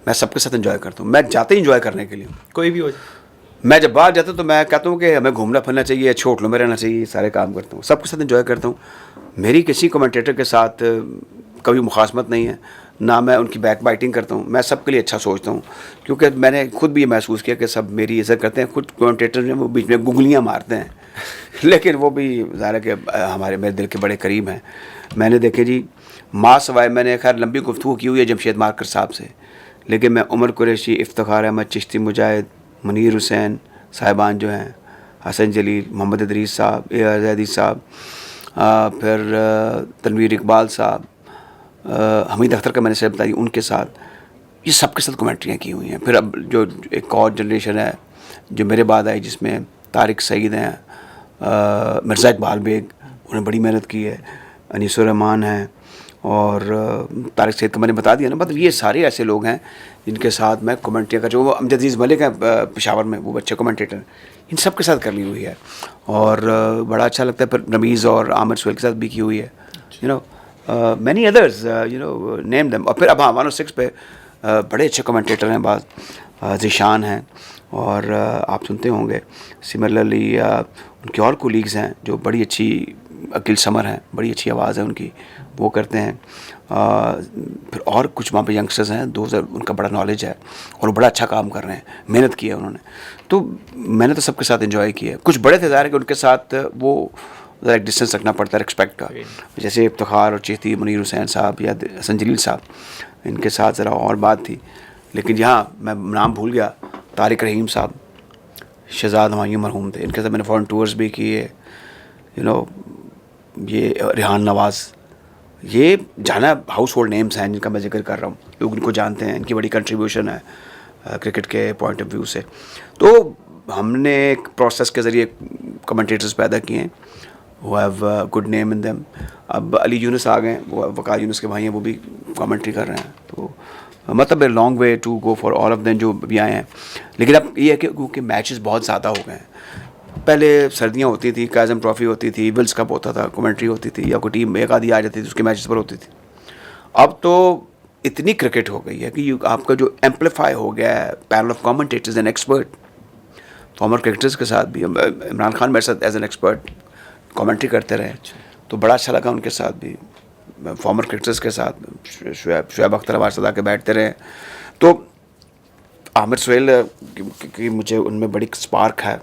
मैं सबके साथ इन्जॉय करता हूँ। मैं जाते ही इन्जॉय करने के लिए, कोई भी हो। मैं जब बाहर जाता हूँ तो मैं कहता हूँ कि हमें घूमना फिरना चाहिए, अच्छे होटलों में रहना चाहिए, सारे काम करता हूँ, सबके साथ इन्जॉय करता हूँ। मेरी किसी कमेंटेटर के साथ कभी मुखासमत नहीं है, ना मैं उनकी बैक बाइटिंग करता हूँ। मैं सबके लिए अच्छा सोचता हूँ, क्योंकि मैंने खुद भी ये महसूस किया कि सब मेरी इज़्ज़त करते हैं। खुद कमेंटेटर जो वो बीच में गुगलियाँ मारते हैं लेकिन वो भी ज़ाहिर है कि मेरे दिल के बड़े करीब हैं। मैंने देखे जी, माँ सवाए मैंने खैर लंबी गुफ्तगू की हुई है जमशेद मार्कर साहब से, लेकिन मैं उमर कुरैशी, इफ्तिखार अहमद चिश्ती, मुजाहिद, मुनीर हुसैन साहिबान जो हैं, हसन जलील, मोहम्मद इदरीस साहब, ज़ैदी साहब, फिर तनवीर इकबाल साहब, हमीद अख्तर का मैंने से बताई, उनके साथ, ये सबके साथ कमेंट्रियाँ की हुई हैं। फिर अब जो एक और जनरेशन है जो मेरे बाद आई, जिसमें तारिक सईद हैं, मिर्ज़ा इकबाल बेग, उन्होंने बड़ी मेहनत की है, अनीसुर रहमान हैं, और तारिक सईद का मैंने बता दिया ना। मतलब ये सारे ऐसे लोग हैं जिनके साथ मैं कमेंट्रियाँ कर, जो अमजद अजीज़ मलिक हैं पेशावर में, वो बच्चे कमेंटेटर, इन सब के साथ कर ली हुई है, और बड़ा अच्छा लगता है। फिर रमीज़ और आमिर सुहेल के साथ भी की हुई है, you know, many others, you know, name them. और फिर अब हाँ, 106 पे बड़े अच्छे कमेंटेटर हैं, बात ज़ीशान हैं, और आप सुनते होंगे। सिमिलरली उनके और कोलीग्स हैं जो बड़ी अच्छी, अकील समर हैं, बड़ी अच्छी आवाज़ है उनकी, वो करते हैं। फिर और कुछ वहाँ पे यंगस्टर्स हैं, उनका बड़ा नॉलेज है और वो बड़ा अच्छा काम कर रहे हैं, मेहनत की है उन्होंने। तो मैंने तो सबके साथ एंजॉय किया। कुछ बड़े थे ज़ाहिर है कि उनके साथ वो एक डिस्टेंस रखना पड़ता है रिस्पेक्ट का, जैसे इफ्तिखार और चिश्ती, मुनीर हुसैन साहब या हसन जलील साहब, इनके साथ ज़रा और बात थी। लेकिन यहाँ मैं नाम भूल गया, तारिक रहीम साहब, शहजाद हमायूं मरहूम थे, इनके साथ मैंने फॉरेन टूर्स भी किए, ये रेहान नवाज़, ये जाना हाउस होल्ड नेम्स हैं जिनका मैं जिक्र कर रहा हूँ, लोग इनको जानते हैं, इनकी बड़ी कंट्रीब्यूशन है क्रिकेट के पॉइंट ऑफ व्यू से। तो हमने एक प्रोसेस के ज़रिए कमेंटेटर्स पैदा किए हैं who have good name in them. अब अली यूनुस आ गए, वो वकार यूनुस के भाई हैं, वो भी कमेंट्री कर रहे हैं। तो मतलब a long way to go for all of them जो भी आए हैं। लेकिन अब ये है कि क्योंकि मैचेस बहुत ज़्यादा हो गए हैं, पहले सर्दियाँ होती थी, काज़म ट्रॉफ़ी होती थी, विल्स कप होता था, कमेंट्री होती थी, या कोई टीम एक आधी आ जाती थी उसके मैचेस पर होती थी। अब तो इतनी क्रिकेट हो गई है कि आपका जो एम्पलीफाई हो गया है panel of commentators and expert, farmer cricketers के साथ भी, इमरान खान मेरे साथ एज एन एक्सपर्ट कमेंट्री करते रहे, तो बड़ा अच्छा लगा उनके साथ भी, फॉर्मर क्रिकेटर्स के साथ शुएब अख्तर हमारे साथ आके बैठते रहे। तो आमिर सुहेल की मुझे उनमें बड़ी स्पार्क है,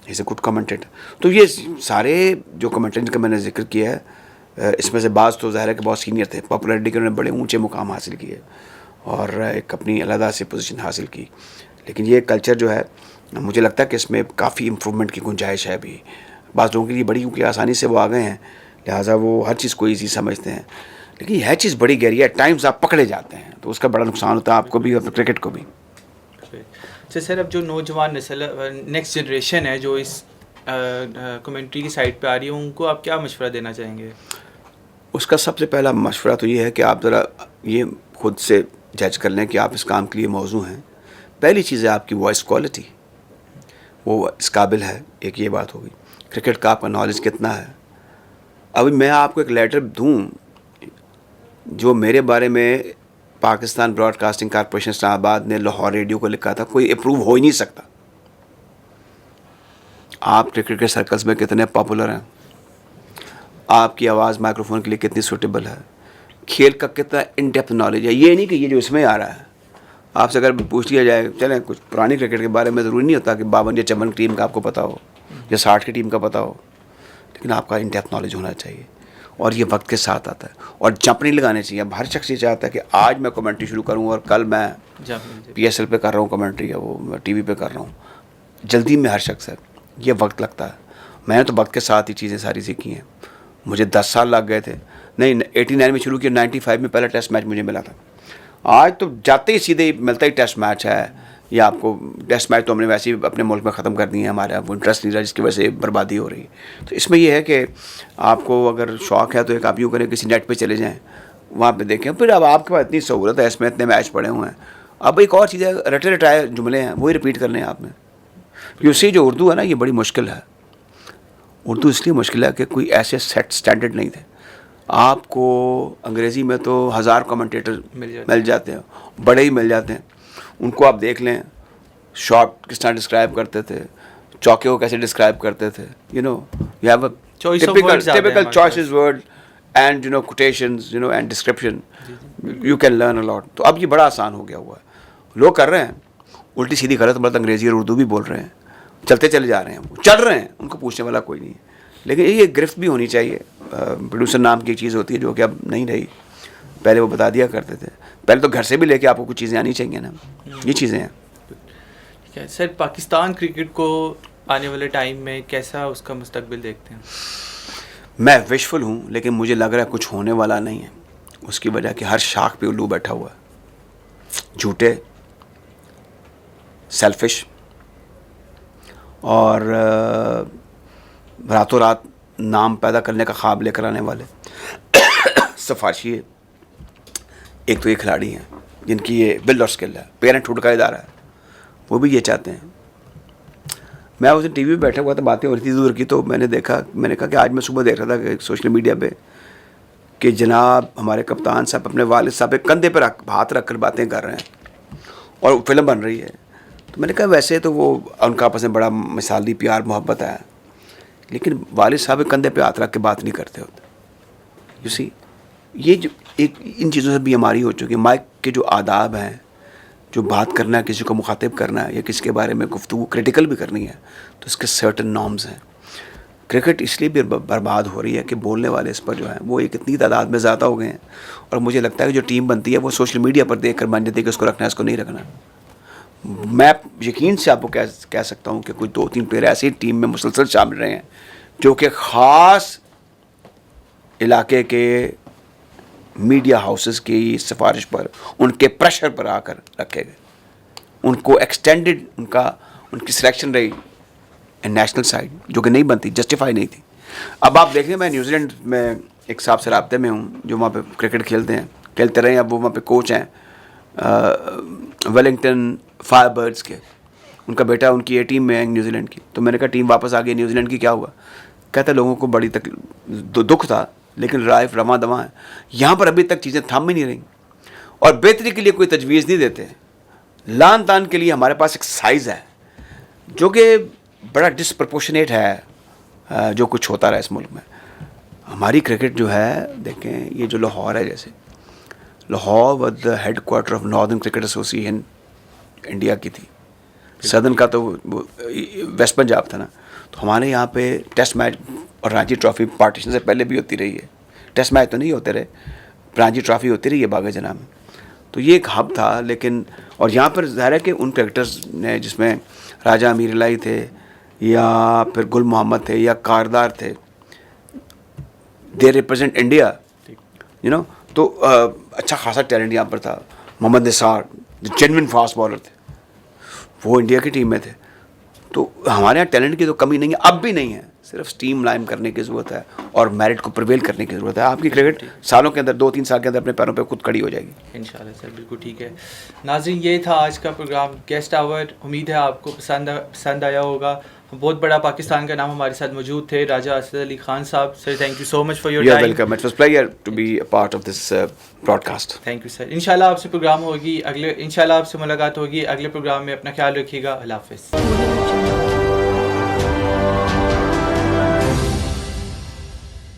इज़ ए गुड कमेंटेटर। तो ये सारे जो कमेंटेटर का मैंने जिक्र किया है, इसमें से बाज़ तो ज़ाहिर है कि बहुत सीनियर थे, पॉपुलरिटी के उन्होंने बड़े ऊंचे मुकाम हासिल किए और एक अपनी अलग सी पोजीशन हासिल की। लेकिन ये कल्चर जो है, मुझे लगता है कि इसमें काफ़ी इम्प्रूवमेंट की गुंजाइश है अभी। बाज़ लोगों के लिए बड़ी, क्योंकि आसानी से वो आ गए हैं, लिहाजा वो हर चीज़ को ईजी समझते हैं। लेकिन यह चीज़ बड़ी गहरी है, टाइम्स आप पकड़े जाते हैं तो उसका बड़ा नुकसान होता है आपको भी और क्रिकेट को भी। अच्छा सर, अब जो नौजवान नस्ल, नेक्स्ट जनरेशन है जो इस कमेंट्री की साइड पे आ रही है, उनको आप क्या मशवरा देना चाहेंगे? उसका सबसे पहला मशवरा तो ये है कि आप ज़रा ये खुद से जज कर लें कि आप इस काम के लिए मौजू हैं। पहली चीज़ है आपकी वॉइस क्वालिटी, वो इस काबिल है, एक ये बात होगी। क्रिकेट का आपका नॉलेज कितना है? अभी मैं आपको एक लेटर दूं जो मेरे बारे में पाकिस्तान ब्रॉडकास्टिंग कॉर्पोरेशन इस्लामाबाद ने लाहौर रेडियो को लिखा था, कोई अप्रूव हो ही नहीं सकता। आप क्रिकेट के सर्कल्स में कितने पॉपुलर हैं, आपकी आवाज़ माइक्रोफोन के लिए कितनी सूटेबल है, खेल का कितना इन डेप्थ नॉलेज है। ये नहीं कि ये जो इसमें आ रहा है, आपसे अगर पूछ लिया जाए, चलें कुछ पुरानी क्रिकेट के बारे में, ज़रूरी नहीं होता कि 52 या 54 टीम का आपको पता हो या 60 की टीम का पता हो, लेकिन आपका इन डेप्थ नॉलेज होना चाहिए और ये वक्त के साथ आता है। और जंप नहीं लगाने चाहिए। अब हर शख्स ये चाहता है कि आज मैं कमेंट्री शुरू करूँ और कल मैं PSL पे कर रहा हूँ कमेंट्री, या वो मैं TV पे कर रहा हूँ। जल्दी में हर शख्स है, ये वक्त लगता है। मैंने तो वक्त के साथ ही चीज़ें सारी सीखी हैं। मुझे 10 साल लग गए थे, नहीं 89 में शुरू किया, 95 में पहला टेस्ट मैच मुझे मिला था। आज तो जाते ही सीधे ही मिलता ही टेस्ट मैच है, या आपको टेस्ट मैच तो हमने वैसे ही अपने मुल्क में ख़त्म कर दिए हैं, हमारे वो इंटरेस्ट नहीं रहा, जिसकी वजह से बर्बादी हो रही है। तो इसमें यह है कि आपको अगर शौक़ है तो एक आप यूँ करें, किसी नेट पे चले जाएं, वहाँ पे देखें। फिर अब आपके पास इतनी सहूलत है, इसमें इतने मैच पड़े हुए हैं। अब एक और चीज़ है, रटे रटाए जुमले हैं वही रिपीट करने हैं आपने। यूसी जो उर्दू है ना, ये बड़ी मुश्किल है। उर्दू इसलिए मुश्किल है कि कोई ऐसे सेट स्टैंडर्ड नहीं थे। आपको अंग्रेज़ी में तो 1000 कमेंटेटर मिल जाते हैं, बड़े ही मिल जाते हैं। उनको आप देख लें, शॉट किस तरह डिस्क्राइब करते थे, चौके को कैसे डिस्क्राइब करते थे, you have a typical choices word and quotations and description, you can learn a lot। तो अब ये बड़ा आसान हो गया हुआ है। लोग कर रहे हैं उल्टी सीधी गलत मलत अंग्रेज़ी और उर्दू भी बोल रहे हैं, चलते चले जा रहे हैं, चल रहे हैं, उनको पूछने वाला कोई नहीं है। लेकिन ये गिरफ्त भी होनी चाहिए। प्रोड्यूसर नाम की एक चीज़ होती है जो कि अब नहीं रही, पहले वो बता दिया करते थे। पहले तो घर से भी लेके आपको कुछ चीज़ें आनी चाहिए ना, ये चीज़ें हैं। ठीक है सर, पाकिस्तान क्रिकेट को आने वाले टाइम में कैसा उसका मुस्तकबिल देखते हैं? मैं विशफुल हूँ, लेकिन मुझे लग रहा है कुछ होने वाला नहीं है। उसकी वजह कि हर शाख पे उल्लू बैठा हुआ है, झूठे, सेल्फिश और रातों रात नाम पैदा करने का ख्वाब लेकर आने वाले सफारशी। एक तो ये खिलाड़ी हैं जिनकी ये बिल्ड और स्किल है, पेरेंटहुड का इदारा है, वो भी ये चाहते हैं। मैं उस दिन TV पे बैठा हुआ था, बातें हो रही थी दूर की, तो मैंने कहा कि आज मैं सुबह देख रहा था सोशल मीडिया पे कि जनाब हमारे कप्तान साहब अपने वालिद साहब के कंधे पर हाथ रख कर बातें कर रहे हैं और फिल्म बन रही है। तो मैंने कहा वैसे तो वो उनका आपस में बड़ा मिसाली प्यार मोहब्बत है, लेकिन वालिद साहब के कंधे पे हाथ रख के बात नहीं करते होते। यू सी, ये जो एक इन चीज़ों से बीमारी हो चुकी है। माइक के जो आदाब हैं, जो बात करना है, किसी को मुखातिब करना है या किसी के बारे में गुफ्तगू क्रिटिकल भी करनी है, तो इसके सर्टन नॉर्म्स हैं। क्रिकेट इसलिए भी बर्बाद हो रही है कि बोलने वाले इस पर जो है वो एक इतनी तादाद में ज़्यादा हो गए हैं, और मुझे लगता है कि जो टीम बनती है वो सोशल मीडिया पर देख कर बन जाती है कि उसको रखना है, इसको नहीं रखना। मैं यकीन से आपको कह सकता हूँ कि कोई 2-3 प्लेयर ऐसी टीम में मुसलसल शामिल रहे हैं जो कि ख़ास इलाके के मीडिया हाउसेस की सिफारिश पर, उनके प्रेशर पर आकर रखे गए। उनको एक्सटेंडेड उनकी सिलेक्शन रही नेशनल साइड, जो कि नहीं बनती, जस्टिफाई नहीं थी। अब आप देखें, मैं न्यूजीलैंड में एक साहब से राब्ते में हूँ जो वहाँ पे क्रिकेट खेलते रहे। अब वो वहाँ पे कोच हैं वेलिंगटन फायरबर्ड्स के, उनका बेटा उनकी ए टीम में है न्यूजीलैंड की। तो मैंने कहा टीम वापस आ गई न्यूजीलैंड की, क्या हुआ? कहते लोगों को बड़ी दुख था, लेकिन राइफ रमा दमा है। यहाँ पर अभी तक चीज़ें थम ही नहीं रही और बेहतरी के लिए कोई तजवीज़ नहीं देते। लान तान के लिए हमारे पास एक साइज़ है जो कि बड़ा डिसप्रपोर्शनेट है जो कुछ होता रहा इस मुल्क में। हमारी क्रिकेट जो है, देखें, ये जो लाहौर है, जैसे Lahore was the head quarter of northern cricket association India की थी। सदर्न का तो वो वेस्ट पंजाब था ना। तो हमारे यहाँ पे टेस्ट मैच और रणजी ट्रॉफी पार्टीशन से पहले भी होती रही है। टेस्ट मैच तो नहीं होते रहे, रणजी ट्रॉफी होती रही है बागा जना में। तो ये एक हब था। लेकिन और यहाँ पर ज़ाहिर है कि उन क्रिकेटर्स ने, जिसमें राजा अमीर इलाही थे या फिर गुल मोहम्मद थे या कारदार थे, they represent India, you know. तो अच्छा खासा टैलेंट यहाँ पर था। मोहम्मद निसार जो जेन्युइन फास्ट बॉलर थे, वो इंडिया की टीम में थे। तो हमारे यहाँ टैलेंट की तो कमी नहीं है, अब भी नहीं है। सिर्फ स्टीम लाइन करने की ज़रूरत है और मेरिट को प्रिवेल करने की ज़रूरत है। आपकी क्रिकेट सालों के अंदर, 2-3 साल के अंदर अपने पैरों पे खुद खड़ी हो जाएगी इंशाल्लाह सर, बिल्कुल ठीक है। नाज़रीन, ये था आज का प्रोग्राम गेस्ट आवर। उम्मीद है आपको पसंद आया होगा। बहुत बड़ा पाकिस्तान का नाम हमारे साथ मौजूद थे, राजा Asad Ali Khan sahab. Sir, thank you so much for your time. Welcome, it was pleasure to be a part of this broadcast. Thank you sir. इंशाल्लाह आपसे प्रोग्राम होगी इंशाल्लाह आपसे मुलाकात होगी अगले प्रोग्राम में। अपना ख्याल रखिएगा। अल्लाह हाफ़िज़।